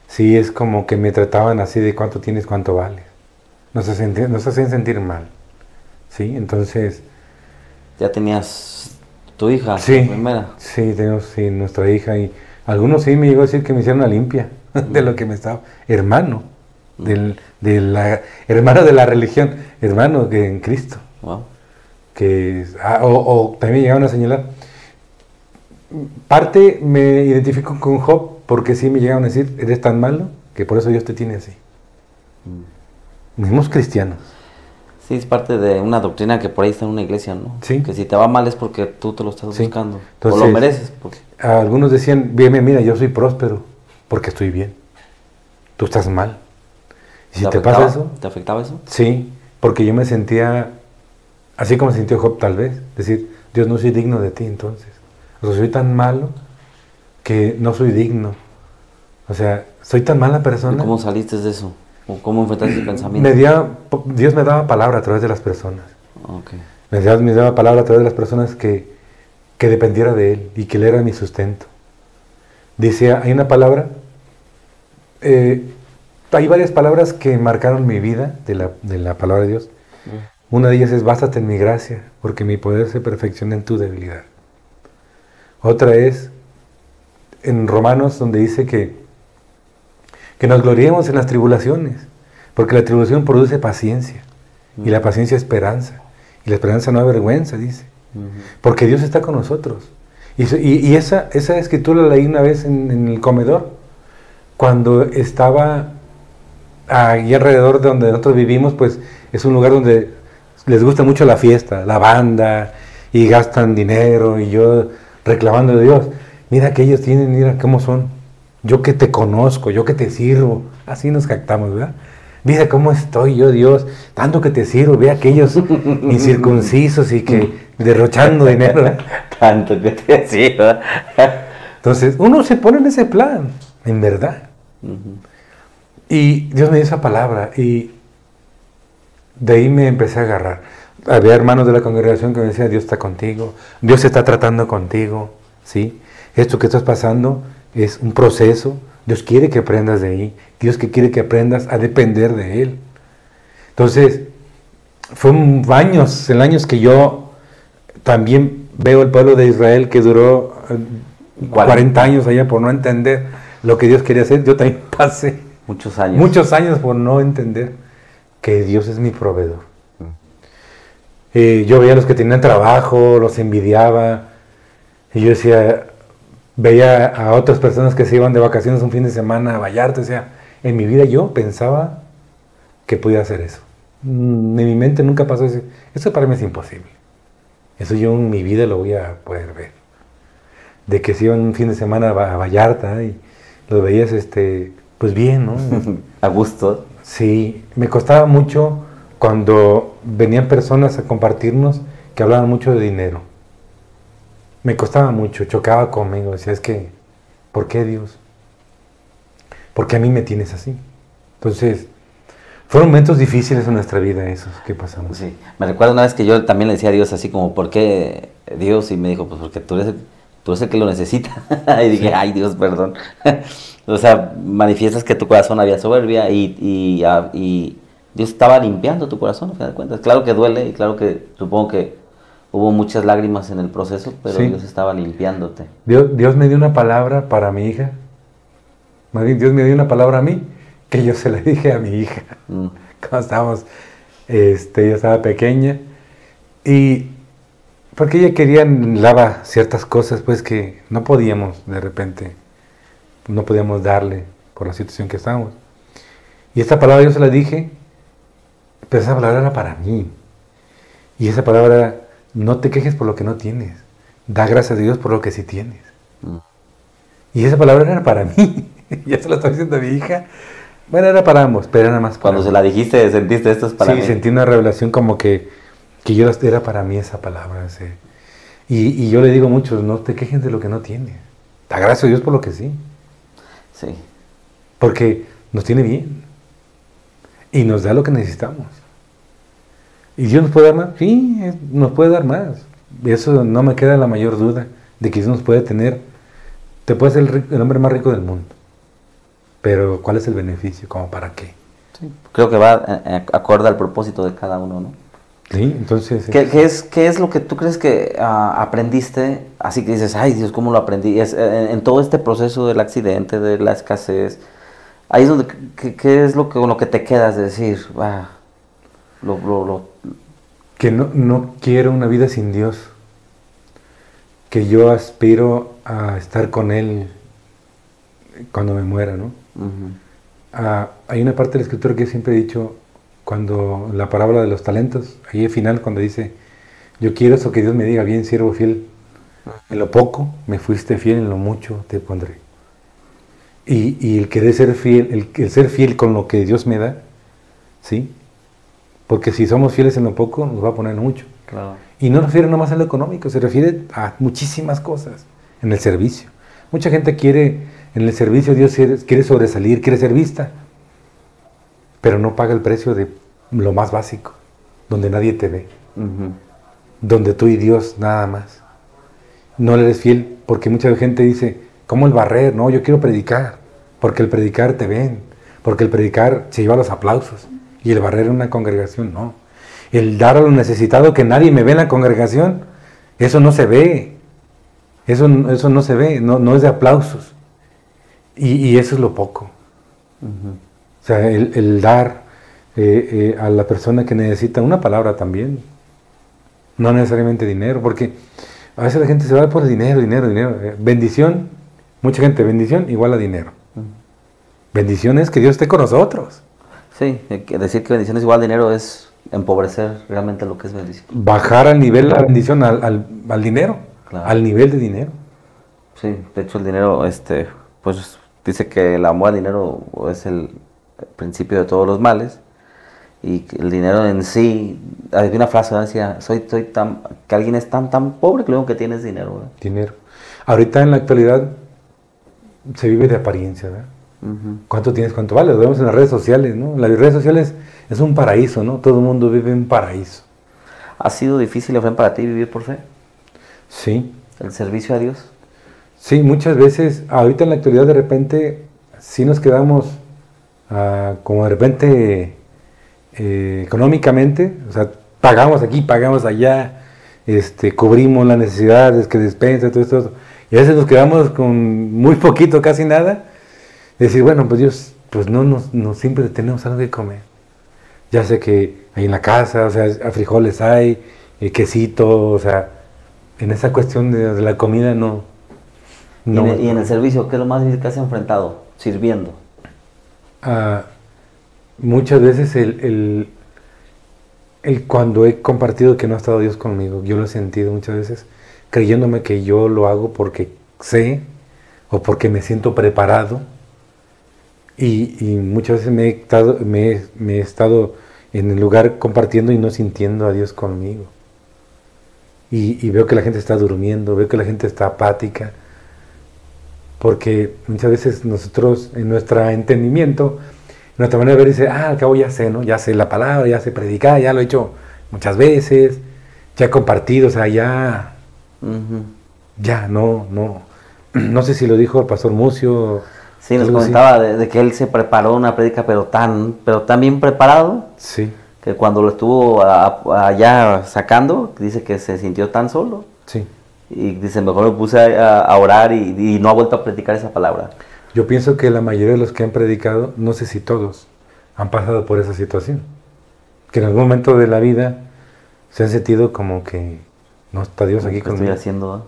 Sí, es como que me trataban así de cuánto tienes, cuánto vales. Nos hacían sentir mal. Sí, entonces... Ya tenías tu hija, Sí, la primera. sí, tenemos sí, nuestra hija y algunos sí me llegó a decir que me hicieron una limpia de lo que me estaba... Hermano, hermano de la religión, hermano que en Cristo. Wow. O también me llegaron a señalar. Parte me identifico con Job porque sí me llegaron a decir, eres tan malo que por eso Dios te tiene así. Mismos cristianos. Sí, es parte de una doctrina que por ahí está en una iglesia, ¿no? Sí. Que si te va mal es porque tú te lo estás Sí. buscando. Entonces, o lo mereces. Algunos decían, bien, mira, yo soy próspero porque estoy bien. Tú estás mal. ¿Y si te pasa eso? ¿Te afectaba eso? Sí, porque yo me sentía así como se sintió Job tal vez. Decir, Dios, no soy digno de ti entonces. O sea, soy tan malo que no soy digno. O sea, soy tan mala persona. ¿Y cómo saliste de eso? ¿O cómo enfrentaste ese pensamiento? Dios me daba palabra a través de las personas. Okay. Me daba palabra a través de las personas que dependiera de Él y que Él era mi sustento. Dice, hay una palabra, hay varias palabras que marcaron mi vida de la palabra de Dios. Una de ellas es, bástate en mi gracia, porque mi poder se perfecciona en tu debilidad. Otra es, en Romanos, donde dice que nos gloriemos en las tribulaciones, porque la tribulación produce paciencia, y la paciencia esperanza, y la esperanza no avergüenza, dice, porque Dios está con nosotros. Y esa escritura la leí una vez en el comedor, cuando estaba ahí alrededor de donde nosotros vivimos, pues es un lugar donde les gusta mucho la fiesta, la banda, y gastan dinero, y yo reclamando de Dios, mira que ellos tienen, mira cómo son, yo que te conozco, yo que te sirvo, así nos jactamos, ¿verdad? Mira cómo estoy yo, Dios, tanto que te sirvo, ve aquellos incircuncisos y que derrochando dinero, ¿verdad? Tanto que te sirvo. Entonces, uno se pone en ese plan, en verdad. Y Dios me dio esa palabra y de ahí me empecé a agarrar. Había hermanos de la congregación que me decían, Dios está contigo, Dios está tratando contigo, ¿sí? Esto que estás pasando es un proceso, Dios quiere que aprendas de ahí, Dios que quiere que aprendas a depender de Él. Entonces, fue años que yo también veo el pueblo de Israel que duró 40 años allá por no entender lo que Dios quería hacer. Yo también pasé muchos años por no entender que Dios es mi proveedor. Yo veía a los que tenían trabajo, los envidiaba, y yo decía, veía a otras personas que se iban de vacaciones un fin de semana a Vallarta, o sea, en mi vida yo pensaba que podía hacer eso. En mi mente nunca pasó eso. Eso para mí es imposible. Eso yo en mi vida lo voy a poder ver. De que se iban un fin de semana a Vallarta y lo veías, pues bien, ¿no? A gusto. Sí, me costaba mucho cuando venían personas a compartirnos que hablaban mucho de dinero. Me costaba mucho, chocaba conmigo, decía, es que, ¿por qué Dios? ¿Por qué a mí me tienes así? Entonces, fueron momentos difíciles en nuestra vida esos que pasamos. Sí, me recuerdo una vez que yo también le decía a Dios así como, ¿por qué Dios? Y me dijo, pues porque tú eres el que lo necesita. Y dije, sí. Ay Dios, perdón. O sea, manifiestas que tu corazón había soberbia y Dios estaba limpiando tu corazón, a fin de cuentas. Claro que duele y claro que supongo que hubo muchas lágrimas en el proceso, pero sí. Dios estaba limpiándote. Dios me dio una palabra para mi hija. Más bien, Dios me dio una palabra a mí que yo se la dije a mi hija. Cuando estábamos, ella estaba pequeña y porque ella quería anhelaba ciertas cosas pues que no podíamos de repente, no podíamos darle por la situación que estábamos. Y esta palabra yo se la dije, pero esa palabra era para mí. Y esa palabra era, no te quejes por lo que no tienes, da gracias a Dios por lo que sí tienes. Y esa palabra era para mí, ya se la estoy diciendo a mi hija. Bueno, era para ambos, pero era nada más para Cuando mí. Se la dijiste, sentiste esto es para mí. Sí, sentí una revelación como que yo era para mí esa palabra. Sí. Y yo le digo a muchos, no te quejes de lo que no tienes. Da gracias a Dios por lo que sí. Sí. porque nos tiene bien y nos da lo que necesitamos. ¿Y Dios nos puede dar más? Sí, nos puede dar más. Eso no me queda la mayor duda de que Dios nos puede tener. Te puede ser el hombre más rico del mundo, pero ¿cuál es el beneficio? ¿Cómo para qué? Sí. Creo que va acorde al propósito de cada uno, ¿no? Sí, entonces... ¿Qué es lo que tú crees que aprendiste? Así que dices, ay Dios, ¿cómo lo aprendí? En todo este proceso del accidente, de la escasez, ahí es donde, ¿qué es con lo que te quedas de decir, que no quiero una vida sin Dios, que yo aspiro a estar con Él cuando me muera, ¿no? Hay una parte de la escritura que siempre he dicho, cuando la parábola de los talentos, ahí al final cuando dice, yo quiero eso que Dios me diga, bien siervo fiel, en lo poco me fuiste fiel, en lo mucho te pondré. Y el querer ser fiel, el ser fiel con lo que Dios me da, ¿sí? Porque si somos fieles en lo poco, nos va a poner mucho. Claro. Y no refiere nomás a lo económico, se refiere a muchísimas cosas en el servicio. Mucha gente quiere, en el servicio Dios quiere sobresalir, quiere ser vista, pero no paga el precio de lo más básico, donde nadie te ve, donde tú y Dios nada más. No le eres fiel porque mucha gente dice, ¿cómo el barrer? No, yo quiero predicar, porque el predicar te ven, porque el predicar se lleva los aplausos, y el barrer en una congregación no. El dar a lo necesitado que nadie me ve en la congregación, eso no se ve, eso no se ve, no es de aplausos, y eso es lo poco. O sea, el dar a la persona que necesita una palabra también, no necesariamente dinero, porque a veces la gente se va por dinero. Bendición, mucha gente, bendición igual a dinero. Bendición es que Dios esté con nosotros. Sí, decir que bendición es igual a dinero es empobrecer realmente lo que es bendición. Bajar al nivel de la bendición al dinero, claro. Al nivel de dinero. Sí, de hecho el dinero, pues dice que el amor al dinero es el principio de todos los males, y que el dinero en sí, había una frase, decía, que alguien es tan pobre que luego que tienes dinero, ¿verdad? Dinero. Ahorita en la actualidad se vive de apariencia, ¿verdad? ¿Cuánto tienes? ¿Cuánto vale? Lo vemos en las redes sociales, ¿no? Las redes sociales es un paraíso, ¿no? Todo el mundo vive en un paraíso. ¿Ha sido difícil, Efraín, para ti vivir por fe? Sí. ¿El servicio a Dios? Sí, muchas veces, ahorita en la actualidad de repente, sí nos quedamos como de repente económicamente, o sea, pagamos aquí, pagamos allá, cubrimos las necesidades, que despensa, todo esto, y a veces nos quedamos con muy poquito, casi nada, decir, bueno, pues Dios, pues no siempre tenemos algo que comer. Ya sé que hay en la casa, o sea, frijoles hay, quesito, o sea, en esa cuestión de la comida no. ¿Y en el servicio qué es lo más difícil que has enfrentado? Sirviendo. Muchas veces el cuando he compartido que no ha estado Dios conmigo, yo lo he sentido muchas veces, creyéndome que yo lo hago porque sé o porque me siento preparado, y muchas veces me he estado en el lugar compartiendo y no sintiendo a Dios conmigo. Y veo que la gente está durmiendo, veo que la gente está apática, porque muchas veces nosotros en nuestro entendimiento, nuestra manera de ver dice, al cabo ya sé, ¿no? Ya sé la palabra, ya sé predicar, ya lo he hecho muchas veces, ya he compartido, o sea, ya, ya, no sé si lo dijo el pastor Mucio. Sí, nos comentaba de que él se preparó una prédica, pero tan bien preparado, sí, que cuando lo estuvo allá sacando, dice que se sintió tan solo. Sí. Y dice, mejor me puse a orar y no ha vuelto a predicar esa palabra. Yo pienso que la mayoría de los que han predicado, no sé si todos, han pasado por esa situación. Que en algún momento de la vida se han sentido como que no está Dios aquí conmigo. Estoy haciendo,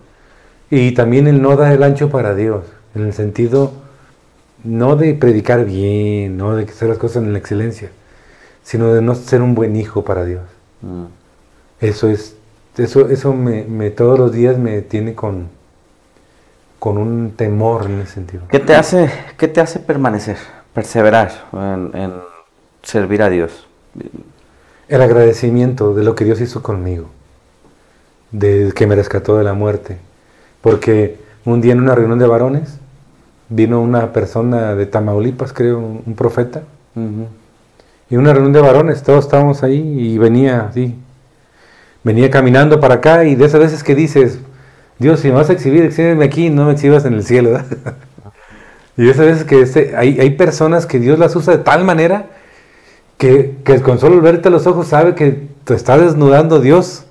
Y también el no dar el ancho para Dios, en el sentido no de predicar bien, no de hacer las cosas en la excelencia, sino de no ser un buen hijo para Dios. Eso me todos los días me tiene con un temor en ese sentido. ¿Qué te hace permanecer, perseverar en servir a Dios? El agradecimiento de lo que Dios hizo conmigo, de que me rescató de la muerte. Porque un día en una reunión de varones, vino una persona de Tamaulipas, creo, un profeta, Ujú. y una reunión de varones, todos estábamos ahí y venía así, venía caminando para acá y de esas veces que dices, Dios, si me vas a exhibir, exhíbeme aquí, no me exhibas en el cielo, ¿verdad? Y de esas veces que hay personas que Dios las usa de tal manera que con solo verte a los ojos sabe que te está desnudando Dios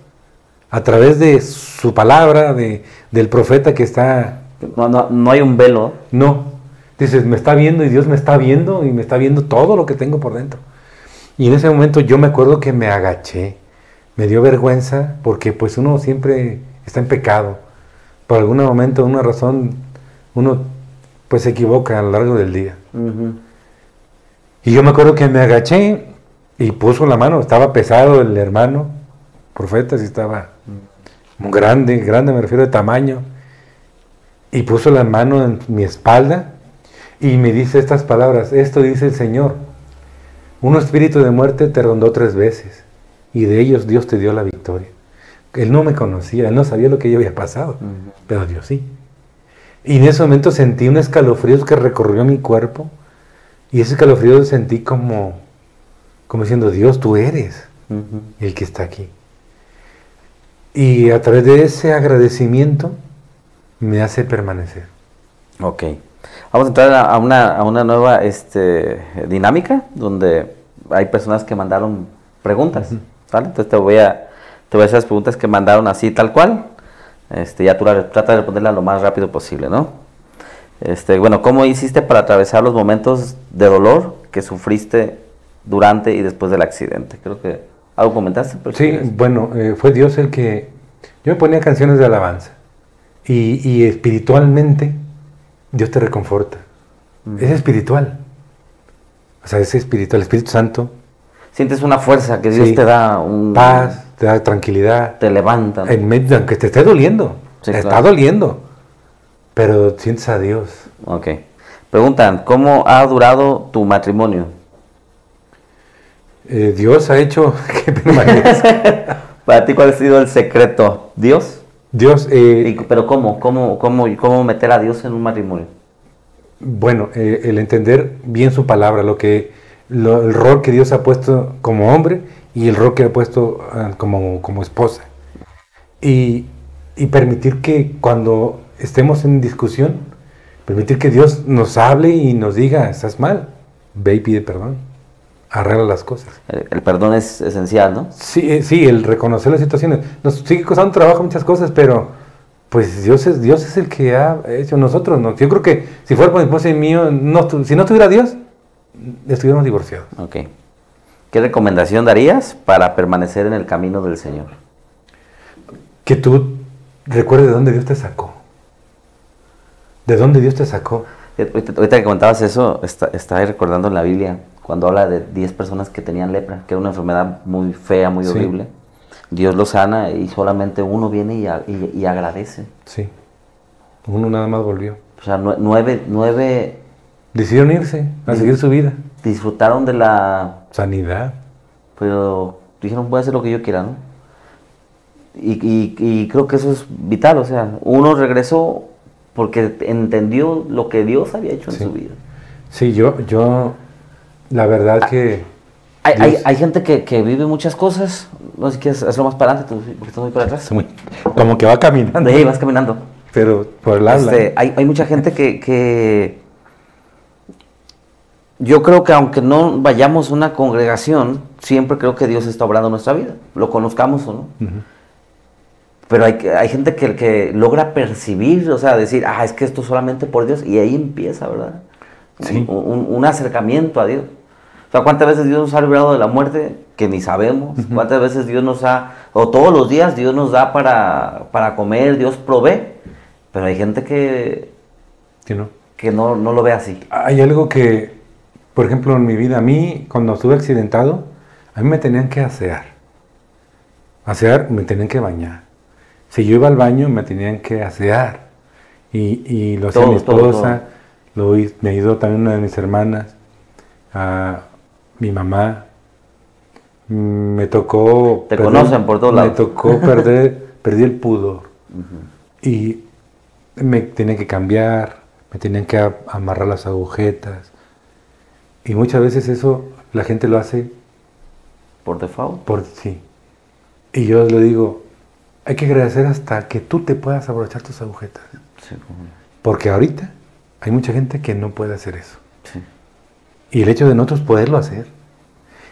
a través de su palabra, del profeta que está... No hay un velo. No, dices, me está viendo y Dios me está viendo y me está viendo todo lo que tengo por dentro. Y en ese momento yo me acuerdo que me agaché, me dio vergüenza porque pues uno siempre está en pecado. Por algún momento, una razón, uno pues se equivoca a lo largo del día. Ujú. Y yo me acuerdo que me agaché y puso la mano, estaba pesado el hermano, profeta, sí estaba grande, grande me refiero de tamaño, y puso la mano en mi espalda y me dice estas palabras, esto dice el Señor, un espíritu de muerte te rondó 3 veces y de ellos Dios te dio la victoria. Él no me conocía, él no sabía lo que yo había pasado, pero Dios sí. Y en ese momento sentí un escalofrío que recorrió mi cuerpo y ese escalofrío sentí como diciendo, Dios, tú eres Ujú. el que está aquí. Y a través de ese agradecimiento me hace permanecer. Ok. Vamos a entrar a una nueva dinámica donde hay personas que mandaron preguntas. ¿Vale? Entonces te voy a hacer las preguntas que mandaron así tal cual. Ya tú trata de responderlas lo más rápido posible, ¿no? Bueno, ¿cómo hiciste para atravesar los momentos de dolor que sufriste durante y después del accidente? Creo que algo comentaste. Pero Sí, bueno, fue Dios el que... Yo me ponía canciones de alabanza y espiritualmente Dios te reconforta. Es espiritual. O sea, es espiritual, el Espíritu Santo. Sientes una fuerza que Dios Sí. te da un... Paz, te da tranquilidad. Te levanta, ¿no? En medio, aunque te esté doliendo, Sí, te está claro. doliendo, pero sientes a Dios. Ok. Preguntan, ¿cómo ha durado tu matrimonio? Dios ha hecho que permanezca. Para ti, ¿cuál ha sido el secreto? ¿Dios? Dios, Pero ¿cómo meter a Dios en un matrimonio? bueno, el entender bien su palabra, el rol que Dios ha puesto como hombre y el rol que ha puesto como esposa. Y permitir que cuando estemos en discusión, permitir que Dios nos hable y nos diga, estás mal, ve y pide perdón, arregla las cosas. El perdón es esencial, ¿no? Sí, sí, el reconocer las situaciones. Nos sigue costando trabajo muchas cosas, pero pues Dios es el que ha hecho nosotros, ¿no? Yo creo que si fuera por mi esposa y mío, si no tuviera Dios, estuviéramos divorciados. Ok. ¿Qué recomendación darías para permanecer en el camino del Señor? Que tú recuerdes de dónde Dios te sacó. ¿De dónde Dios te sacó? Ahorita que comentabas eso, estaba recordando en la Biblia, cuando habla de 10 personas que tenían lepra, que era una enfermedad muy fea, muy Sí. horrible. Dios lo sana y solamente uno viene y agradece. Sí. Uno nada más volvió. O sea, nueve Decidieron irse a seguir su vida. disfrutaron de la... Sanidad. Pero dijeron, voy a hacer lo que yo quiera, ¿no? Y creo que eso es vital, o sea, uno regresó porque entendió lo que Dios había hecho en Sí. su vida. Sí, yo la verdad que... Hay gente que vive muchas cosas, no sé si quieres hacerlo más para adelante, porque estás muy para atrás. como que va caminando. De ahí vas caminando. Pero por el habla. Hay mucha gente que yo creo que aunque no vayamos a una congregación, siempre creo que Dios está obrando en nuestra vida, lo conozcamos o no. Pero hay gente que logra percibir, o sea, decir, es que esto es solamente por Dios, y ahí empieza, ¿verdad? Sí. Un acercamiento a Dios. O sea, ¿cuántas veces Dios nos ha librado de la muerte? Que ni sabemos. ¿Cuántas veces Dios o todos los días Dios nos da para comer, Dios provee? Pero hay gente que no lo ve así. Hay algo que, por ejemplo, en mi vida, a mí, cuando estuve accidentado, a mí me tenían que asear. Asear, me tenían que bañar. Si yo iba al baño, me tenían que asear. Y lo hacía mi esposa, me ayudó también una de mis hermanas, mi mamá. Me tocó... Te conocen por todos lados. Me tocó perdí el pudor. Y me tenía que cambiar, me tenían que amarrar las agujetas. Y muchas veces eso la gente lo hace Por default. sí. Y yo le digo, hay que agradecer hasta que tú te puedas abrochar tus agujetas. Sí, cómo no. Porque ahorita hay mucha gente que no puede hacer eso. Sí. Y el hecho de nosotros poderlo hacer,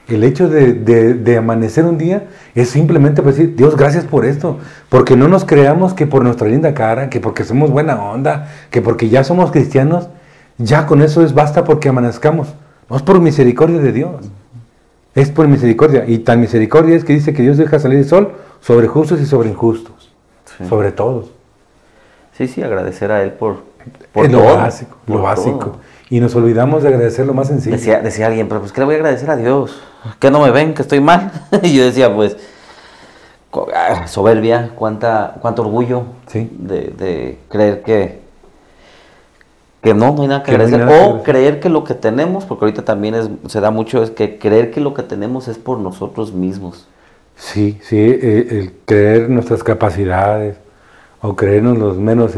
el hecho de amanecer un día es simplemente para decir, Dios, gracias por esto. Porque no nos creamos que por nuestra linda cara, que porque somos buena onda, que porque ya somos cristianos, ya con eso basta porque amanezcamos. No es por misericordia de Dios. Es por misericordia. Y tan misericordia es que dice que Dios deja salir el sol sobre justos y sobre injustos. Sí. Sobre todos. Sí, agradecer a Él por Es lo todo, básico, por lo básico. todo. Y nos olvidamos de agradecer lo más sencillo. Decía alguien, pero pues ¿qué le voy a agradecer a Dios? ¿Que no me ven, que estoy mal? Y yo decía, pues, soberbia, cuánto orgullo Sí. de creer que no hay nada que Que no hay agradecer. nada que O agradecer. creer que lo que tenemos, porque ahorita también se da mucho, es que creer que lo que tenemos es por nosotros mismos. Sí, el creer nuestras capacidades o creernos los menos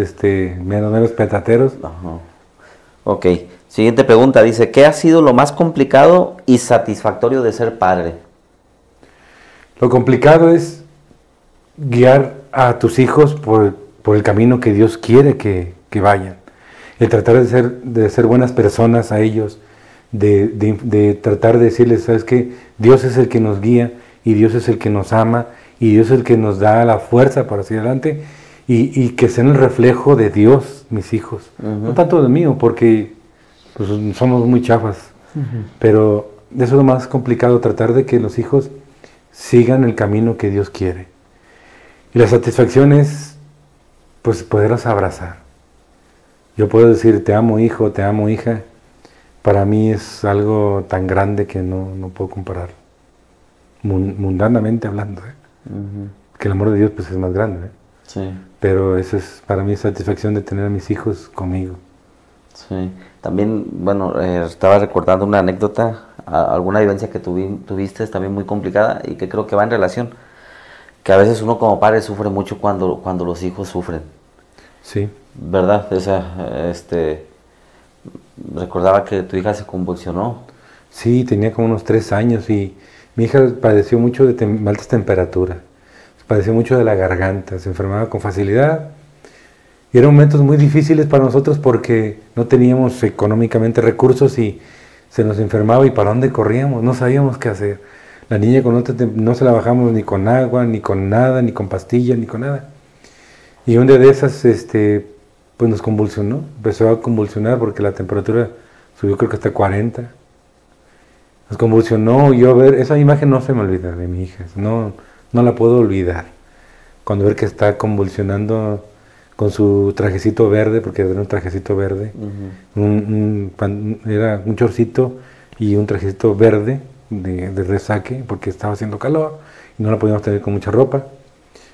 petateros. Ajá. Ok, siguiente pregunta, dice, ¿qué ha sido lo más complicado y satisfactorio de ser padre? Lo complicado es guiar a tus hijos por el camino que Dios quiere que vayan. El tratar de ser buenas personas a ellos, de tratar de decirles, ¿sabes qué? Dios es el que nos guía y Dios es el que nos ama y Dios es el que nos da la fuerza para seguir adelante y que sean el reflejo de Dios, mis hijos. Ujú. No tanto de mío, porque pues, somos muy chafas, pero eso es lo más complicado, tratar de que los hijos sigan el camino que Dios quiere. Y la satisfacción es, pues, poderlos abrazar. Yo puedo decir, te amo hijo, te amo hija. Para mí es algo tan grande que no puedo comparar. Mundanamente hablando, Ujú. que el amor de Dios pues es más grande, Sí, pero eso es para mí satisfacción de tener a mis hijos conmigo. sí. También, bueno, estaba recordando una anécdota, alguna vivencia que tuviste también muy complicada y que creo que va en relación, que a veces uno como padre sufre mucho cuando los hijos sufren, Sí, ¿verdad? O sea, recordaba que tu hija se convulsionó. sí, tenía como unos 3 años y mi hija padeció mucho de altas temperaturas, padeció mucho de la garganta, se enfermaba con facilidad. Y eran momentos muy difíciles para nosotros porque no teníamos económicamente recursos y se nos enfermaba y para dónde corríamos, no sabíamos qué hacer. La niña no se la bajamos ni con agua, ni con nada, ni con pastillas, ni con nada. Y un día de esas, pues nos convulsionó, empezó a convulsionar porque la temperatura subió creo que hasta 40. Nos convulsionó y yo esa imagen no se me olvida de mi hija, no la puedo olvidar. Cuando ver que está convulsionando con su trajecito verde, porque era un trajecito verde, era un chorcito y un trajecito verde de resaque, porque estaba haciendo calor y no la podíamos tener con mucha ropa.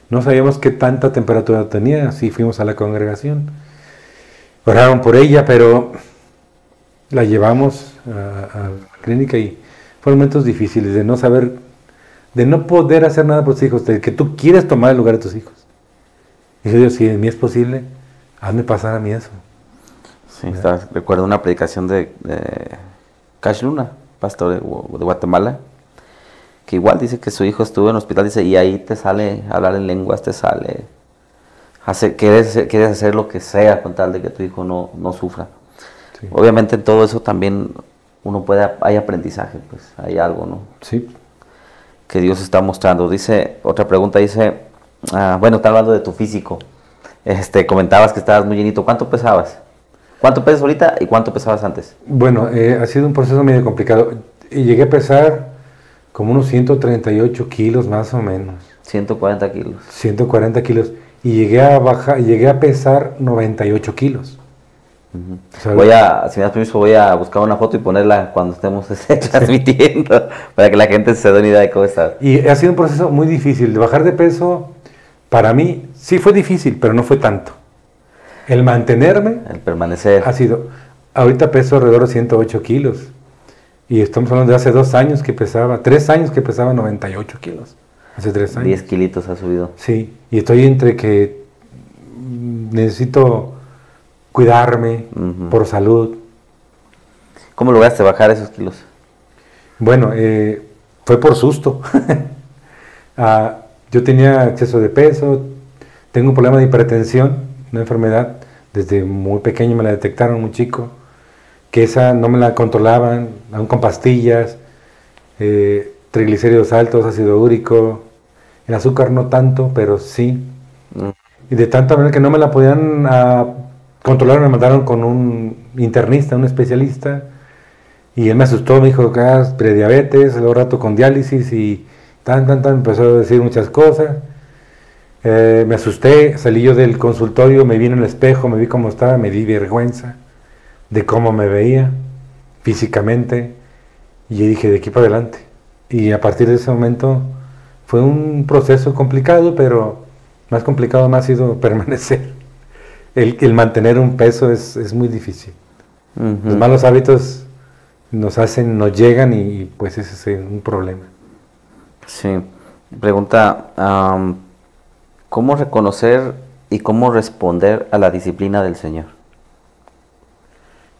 No sabíamos qué tanta temperatura tenía, así fuimos a la congregación. Oraron por ella, pero la llevamos a la clínica y fueron momentos difíciles de no saber, de no poder hacer nada por tus hijos, de que tú quieres tomar el lugar de tus hijos. Dice Dios, si en mí es posible, hazme pasar a mí eso. Sí, recuerdo una predicación de Cash Luna, pastor de Guatemala, que igual dice que su hijo estuvo en el hospital, dice, y ahí te sale hablar en lenguas, te sale, quieres hacer lo que sea con tal de que tu hijo no sufra. Sí. Obviamente en todo eso también hay aprendizaje, pues hay algo, ¿no? Sí. Que Dios está mostrando. Dice, otra pregunta dice, bueno, está hablando de tu físico. Comentabas que estabas muy llenito. ¿Cuánto pesabas? ¿Cuánto pesas ahorita y cuánto pesabas antes? Bueno, ha sido un proceso medio complicado. Y llegué a pesar como unos 138 kilos más o menos. 140 kilos. 140 kilos. Y llegué a pesar 98 kilos. Si me das permiso, voy a buscar una foto y ponerla cuando estemos transmitiendo, para que la gente se dé una idea de cómo está. Y ha sido un proceso muy difícil. De bajar de peso, para mí, sí fue difícil, pero no fue tanto. El mantenerme, El permanecer. ha sido, ahorita peso alrededor de 108 kilos. Y estamos hablando de hace 2 años que pesaba, 3 años que pesaba 98 kilos. Hace 3 años. 10 kilitos ha subido. Sí, y estoy entre que necesito cuidarme por salud. ¿Cómo lograste bajar esos kilos? Bueno, fue por susto. Yo tenía exceso de peso, tengo un problema de hipertensión, una enfermedad, desde muy pequeño me la detectaron, muy chico, que esa no me la controlaban, aún con pastillas, triglicéridos altos, ácido úrico, el azúcar no tanto, pero sí. Y de tanta manera que no me la podían controlar, me mandaron con un internista, un especialista, y él me asustó, me dijo que prediabetes, luego rato con diálisis y empezó a decir muchas cosas. Me asusté, salí yo del consultorio, me vi en el espejo, me vi cómo estaba, me di vergüenza de cómo me veía físicamente y dije de aquí para adelante. Y a partir de ese momento fue un proceso complicado, pero más complicado me ha sido permanecer. El mantener un peso es muy difícil. Los malos hábitos nos llegan y pues ese es un problema. Sí. Pregunta, ¿cómo reconocer y cómo responder a la disciplina del Señor?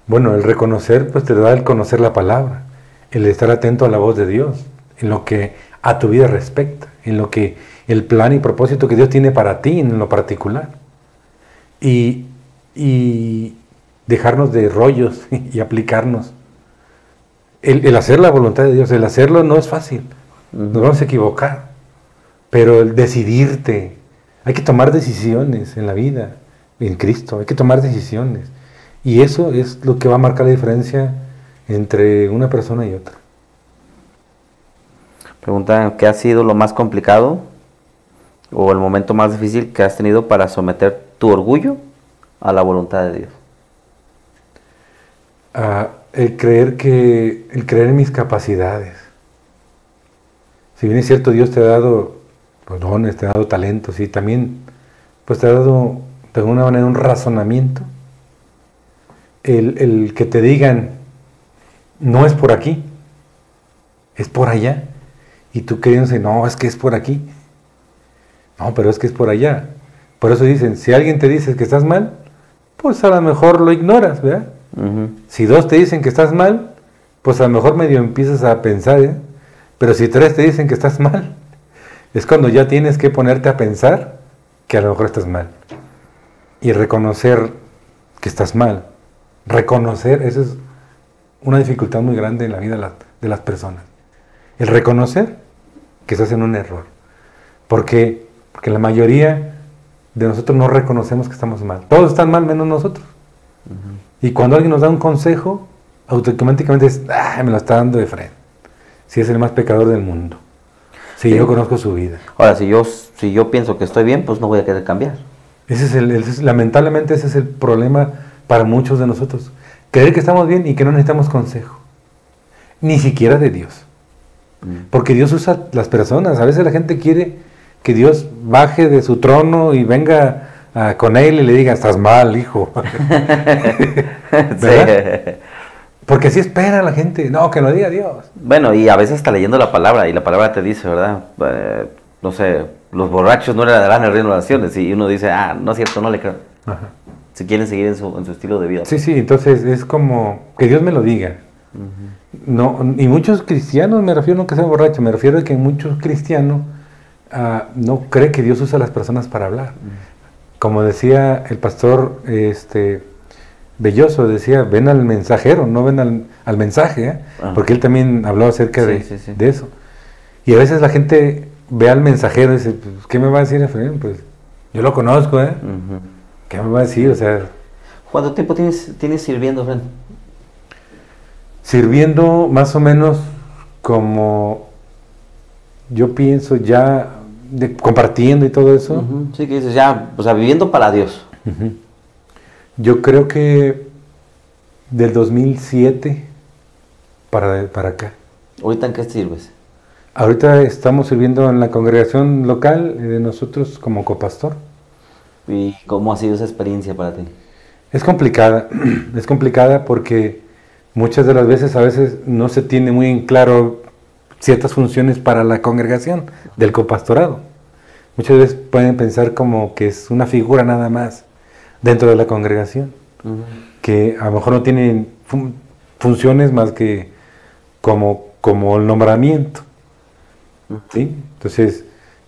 Bueno, el reconocer pues te da el conocer la palabra, el estar atento a la voz de Dios, en lo que a tu vida respecta, en lo que el plan y propósito que Dios tiene para ti en lo particular. Y dejarnos de rollos y aplicarnos. El hacer la voluntad de Dios, el hacerlo no es fácil, nos vamos a equivocar, pero el decidirte, hay que tomar decisiones en la vida, en Cristo, hay que tomar decisiones. Y eso es lo que va a marcar la diferencia entre una persona y otra. Pregunta, ¿qué ha sido lo más complicado o el momento más difícil que has tenido para someter tu orgullo a la voluntad de Dios? El creer en mis capacidades. Si bien es cierto, Dios te ha dado pues, dones, te ha dado talentos y también pues te ha dado de alguna manera un razonamiento. El que te digan, no es por aquí, es por allá. Y tú creyéndose, no, es que es por aquí. No, pero es que es por allá. Por eso dicen, si alguien te dice que estás mal, pues a lo mejor lo ignoras, ¿verdad? Si dos te dicen que estás mal, pues a lo mejor medio empiezas a pensar, ¿eh? Pero si tres te dicen que estás mal, es cuando ya tienes que ponerte a pensar que a lo mejor estás mal. Y reconocer que estás mal. Reconocer, eso es una dificultad muy grande en la vida de las personas. El reconocer que estás en un error. Porque la mayoría de nosotros no reconocemos que estamos mal. Todos están mal menos nosotros. Y cuando alguien nos da un consejo, automáticamente es, me lo está dando de frente. Si es el más pecador del mundo. Si yo conozco su vida. Ahora, si yo pienso que estoy bien, pues no voy a querer cambiar. Lamentablemente ese es el problema para muchos de nosotros. Creer que estamos bien y que no necesitamos consejo. Ni siquiera de Dios. Porque Dios usa las personas. A veces la gente quiere que Dios baje de su trono y venga con él y le diga, estás mal, hijo. ¿Verdad? Sí. Porque así espera la gente. No, que lo diga Dios. Bueno, y a veces está leyendo la palabra y la palabra te dice, ¿verdad? No sé, los borrachos no heredarán el reino de las naciones. Y uno dice, no es cierto, no le creo. Ajá. Si quieren seguir en su estilo de vida. Sí, sí, entonces es como que Dios me lo diga. No, y muchos cristianos, me refiero no que sean borrachos, me refiero a que muchos cristianos no creen que Dios usa a las personas para hablar. Como decía el pastor Belloso, decía, ven al mensajero, no ven al mensaje, porque él también habló acerca de eso. Y a veces la gente ve al mensajero y dice, pues, ¿qué me va a decir Efraín? Pues yo lo conozco, ¿qué me va a decir? O sea, ¿cuánto tiempo tienes sirviendo, Efraín? Sirviendo más o menos como yo pienso ya, compartiendo y todo eso. Sí, que dices ya, o sea, viviendo para Dios. Yo creo que del 2007 para acá. ¿Ahorita en qué sirves? Ahorita estamos sirviendo en la congregación local de nosotros como copastor. ¿Y cómo ha sido esa experiencia para ti? Es complicada porque muchas de las veces, a veces no se tiene muy en claro ciertas funciones para la congregación del copastorado. Muchas veces pueden pensar como que es una figura nada más dentro de la congregación. que a lo mejor no tienen funciones más que como el nombramiento, ¿sí? Entonces,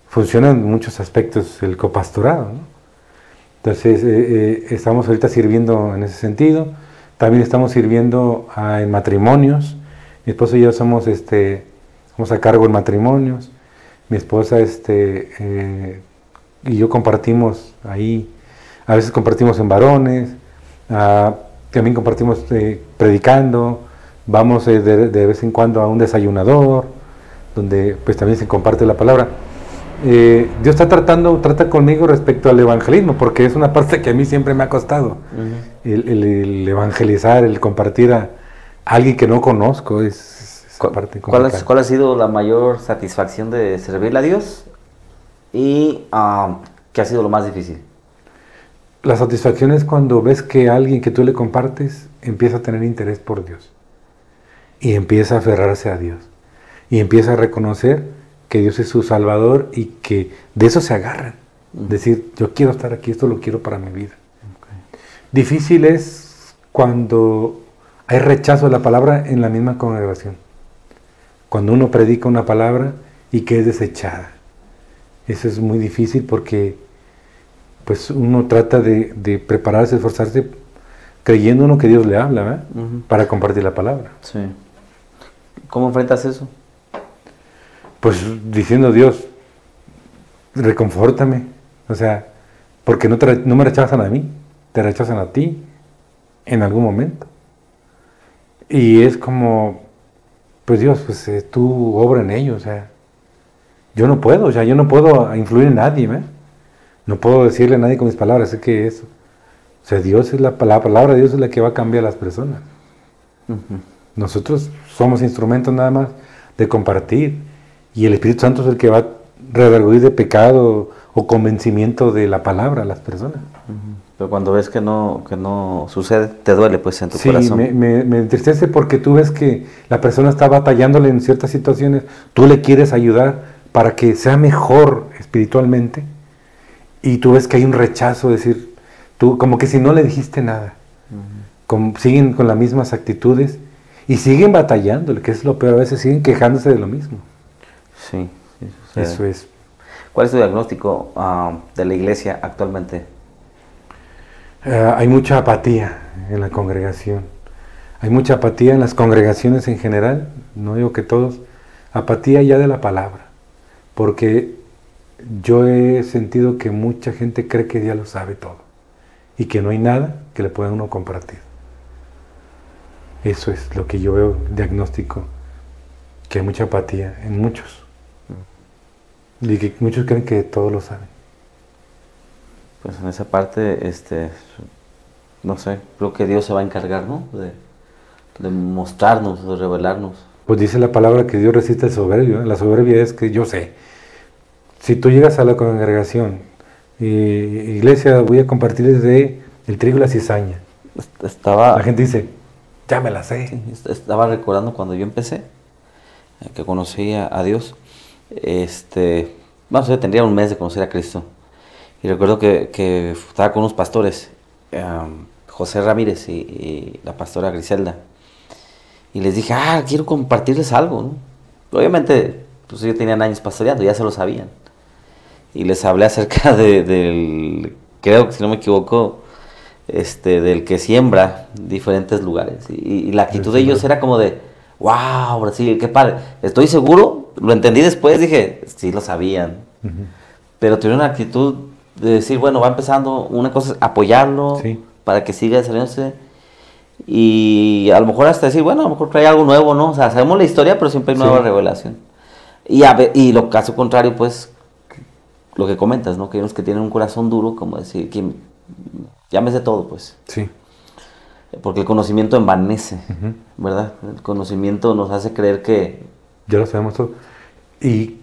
funciona en muchos aspectos el copastorado, ¿no? Entonces, estamos ahorita sirviendo en ese sentido. También estamos sirviendo en matrimonios. Mi esposo y yo somos a cargo en matrimonios. Mi esposa y yo compartimos ahí. A veces compartimos en varones. También compartimos predicando. Vamos de vez en cuando a un desayunador, donde pues también se comparte la palabra. Dios trata conmigo respecto al evangelismo, porque es una parte que a mí siempre me ha costado. El evangelizar, el compartir a alguien que no conozco, es parte complicada. ¿Cuál ha sido la mayor satisfacción de servirle a Dios? ¿Y qué ha sido lo más difícil? La satisfacción es cuando ves que alguien que tú le compartes empieza a tener interés por Dios y empieza a aferrarse a Dios y empieza a reconocer que Dios es su Salvador y que de eso se agarran. Decir, yo quiero estar aquí, esto lo quiero para mi vida. Difícil es cuando hay rechazo de la palabra en la misma congregación. Cuando uno predica una palabra y que es desechada. Eso es muy difícil porque pues uno trata de prepararse, esforzarse, creyendo uno que Dios le habla, ¿verdad? Para compartir la palabra. Sí. ¿Cómo enfrentas eso? Pues diciendo, Dios, reconfórtame. O sea, porque no me rechazan a mí, te rechazan a ti en algún momento. Y es como, pues Dios, pues tú obra en ellos. O sea, yo no puedo influir en nadie, ¿eh? No puedo decirle a nadie con mis palabras, sé que eso. O sea, Dios es la palabra de Dios es la que va a cambiar a las personas. Nosotros somos instrumentos nada más de compartir. Y el Espíritu Santo es el que va a redarguir de pecado o convencimiento de la palabra a las personas. Pero cuando ves que no sucede, te duele pues en tu corazón. Sí, me entristece porque tú ves que la persona está batallándole en ciertas situaciones, tú le quieres ayudar para que sea mejor espiritualmente y tú ves que hay un rechazo, es decir, tú como que si no le dijiste nada, siguen con las mismas actitudes y siguen batallándole, que es lo peor, a veces siguen quejándose de lo mismo. Sí, eso es. ¿Cuál es tu diagnóstico de la iglesia actualmente? Hay mucha apatía en la congregación. Hay mucha apatía en las congregaciones en general, no digo que todos, apatía ya de la palabra, porque yo he sentido que mucha gente cree que ya lo sabe todo y que no hay nada que le pueda uno compartir. Eso es lo que yo veo, diagnóstico, que hay mucha apatía en muchos. Y que muchos creen que todos lo saben. Pues en esa parte, no sé, creo que Dios se va a encargar, ¿no? De mostrarnos, de revelarnos. Pues dice la palabra que Dios resiste al soberbio, ¿eh? La soberbia es que yo sé. Si tú llegas a la congregación, iglesia, voy a compartirles de el trigo y la cizaña. La gente dice, ya me la sé. Sí, estaba recordando cuando yo empecé, que conocí a Dios. Yo tendría un mes de conocer a Cristo y recuerdo que estaba con unos pastores, José Ramírez y la pastora Griselda, y les dije, quiero compartirles algo, ¿no? Obviamente, pues ellos tenían años pastoreando, ya se lo sabían, y les hablé acerca del, creo que si no me equivoco, del que siembra diferentes lugares, y la actitud de ellos era como de, wow, Brasil, qué padre, estoy seguro. Lo entendí después, dije, sí lo sabían, pero tuvieron una actitud de decir, bueno, va empezando, una cosa es apoyarlo, para que siga desarrollándose, y a lo mejor hasta decir, bueno, a lo mejor trae algo nuevo, ¿no? O sea, sabemos la historia, pero siempre hay nueva revelación. Y lo caso contrario, pues, lo que comentas, ¿no? Que hay unos que tienen un corazón duro, como decir, que llámese todo, pues. Sí. Porque el conocimiento envanece, ¿verdad? El conocimiento nos hace creer que ya lo sabemos todo. Y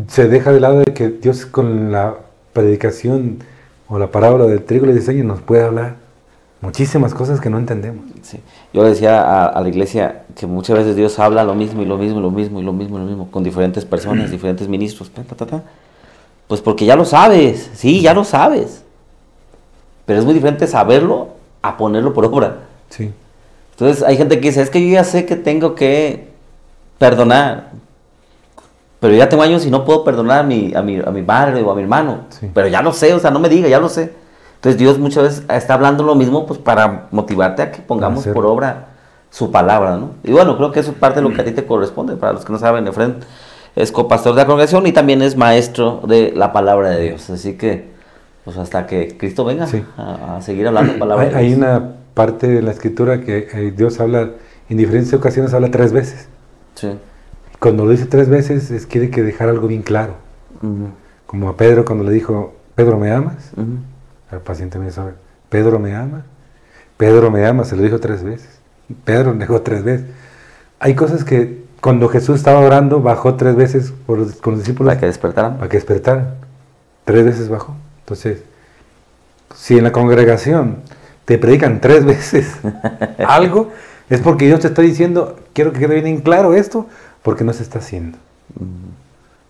se deja de lado de que Dios con la predicación o la parábola del trigo y la cizaña nos puede hablar muchísimas cosas que no entendemos. Sí. Yo le decía a la iglesia que muchas veces Dios habla lo mismo y lo mismo y lo mismo y lo mismo y lo mismo con diferentes personas, diferentes ministros, pues porque ya lo sabes, sí, ya lo sabes. Pero es muy diferente saberlo a ponerlo por obra. Sí. Entonces hay gente que dice, es que yo ya sé que tengo que perdonar, pero ya tengo años y no puedo perdonar a mi padre o a mi hermano, Sí. pero ya lo sé, o sea, no me diga, ya lo sé. Entonces Dios muchas veces está hablando lo mismo pues para motivarte a que pongamos hacerlo. por obra su palabra, ¿no? Y bueno, creo que eso es parte de lo que a ti te corresponde. Para los que no saben, Efraín es copastor de la congregación y también es maestro de la palabra de Dios. Así que, pues hasta que Cristo venga Sí. a seguir hablando palabra de Hay Dios. una parte de la escritura que Dios habla, en diferentes ocasiones habla 3 veces. Sí. Cuando lo dice 3 veces, quiere que dejar algo bien claro. Ujú, Como a Pedro cuando le dijo, Pedro, ¿me amas? ujú. El paciente me sabe, Pedro, ¿me ama? Pedro, ¿me ama? Se lo dijo 3 veces. Pedro negó 3 veces. Hay cosas que cuando Jesús estaba orando, bajó 3 veces con los discípulos. Para que despertaran. Para que despertaran. 3 veces bajó. Entonces, si en la congregación te predican 3 veces algo, es porque Dios te está diciendo, quiero que quede bien claro esto, porque no se está haciendo.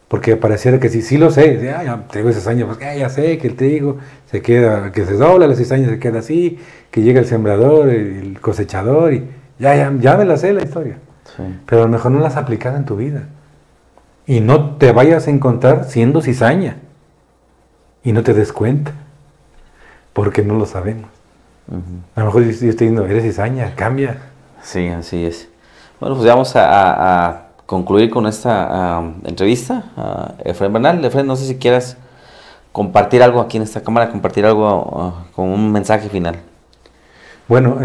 Porque pareciera que sí lo sé, ya trigo y cizaña, pues ya sé que el trigo se queda, que se dobla, la cizaña se queda así, que llega el sembrador, el cosechador, y ya me la sé la historia. Sí. Pero a lo mejor no la has aplicado en tu vida. Y no te vayas a encontrar siendo cizaña. Y no te des cuenta. Porque no lo sabemos. Ujú. A lo mejor yo estoy diciendo, eres cizaña, cambia. Sí, así es. Bueno, pues vamos a concluir con esta entrevista a Efraín Bernal. Efraín, no sé si quieras compartir algo aquí en esta cámara, compartir algo con un mensaje final. Bueno,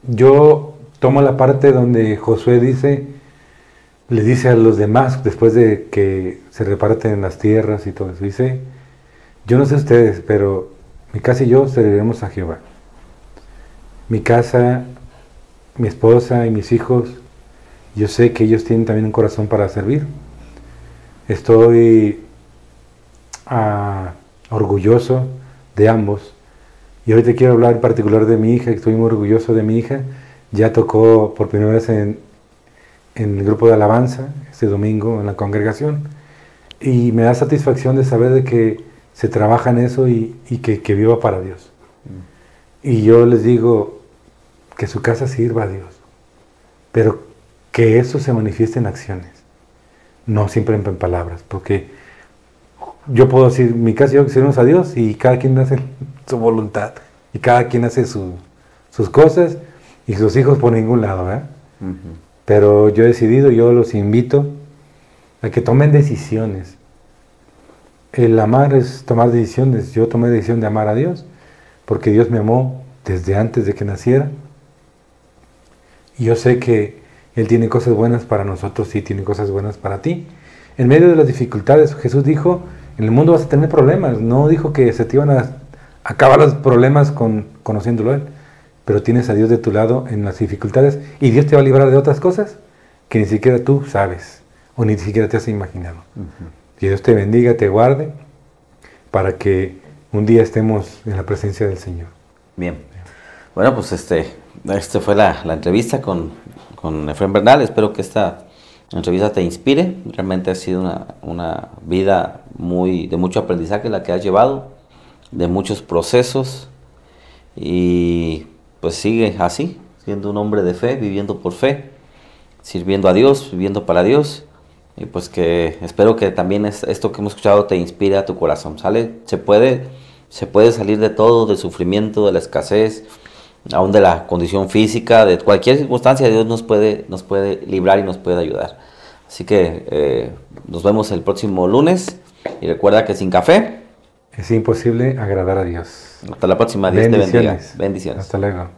yo tomo la parte donde Josué le dice a los demás, después de que se reparten las tierras y todo eso, dice, yo no sé ustedes, pero mi casa y yo serviremos a Jehová. Mi casa, mi esposa y mis hijos, yo sé que ellos tienen también un corazón para servir. Estoy orgulloso de ambos. Y ahorita quiero hablar en particular de mi hija, estoy muy orgulloso de mi hija. Ya tocó por primera vez en el grupo de alabanza, este domingo en la congregación. Y me da satisfacción de saber de que se trabaja en eso y que viva para Dios. Y yo les digo que su casa sirva a Dios, pero que eso se manifieste en acciones, no siempre en palabras, porque yo puedo decir, mi casa y yo servimos a Dios y cada quien hace su voluntad y cada quien hace sus cosas y sus hijos por ningún lado, ¿verdad? Uh-huh. Pero yo he decidido, yo los invito a que tomen decisiones. El amar es tomar decisiones. Yo tomé decisión de amar a Dios porque Dios me amó desde antes de que naciera. Y yo sé que Él tiene cosas buenas para nosotros y tiene cosas buenas para ti. En medio de las dificultades, Jesús dijo, en el mundo vas a tener problemas. No dijo que se te iban a acabar los problemas conociéndolo a Él. Pero tienes a Dios de tu lado en las dificultades y Dios te va a librar de otras cosas que ni siquiera tú sabes o ni siquiera te has imaginado. Uh-huh. Que Dios te bendiga, te guarde, para que un día estemos en la presencia del Señor. Bien. Bueno, pues este fue la entrevista con Efraín Bernal. Espero que esta entrevista te inspire. Realmente ha sido una vida de mucho aprendizaje la que has llevado, de muchos procesos, y pues sigue así, siendo un hombre de fe, viviendo por fe, sirviendo a Dios, viviendo para Dios. Y pues que espero que también esto que hemos escuchado te inspire a tu corazón, ¿sale? Se puede salir de todo, del sufrimiento, de la escasez, aún de la condición física, de cualquier circunstancia. Dios nos puede librar y nos puede ayudar. Así que nos vemos el próximo lunes y recuerda que sin café es imposible agradar a Dios. Hasta la próxima. Dios te bendiga. Bendiciones. Hasta luego.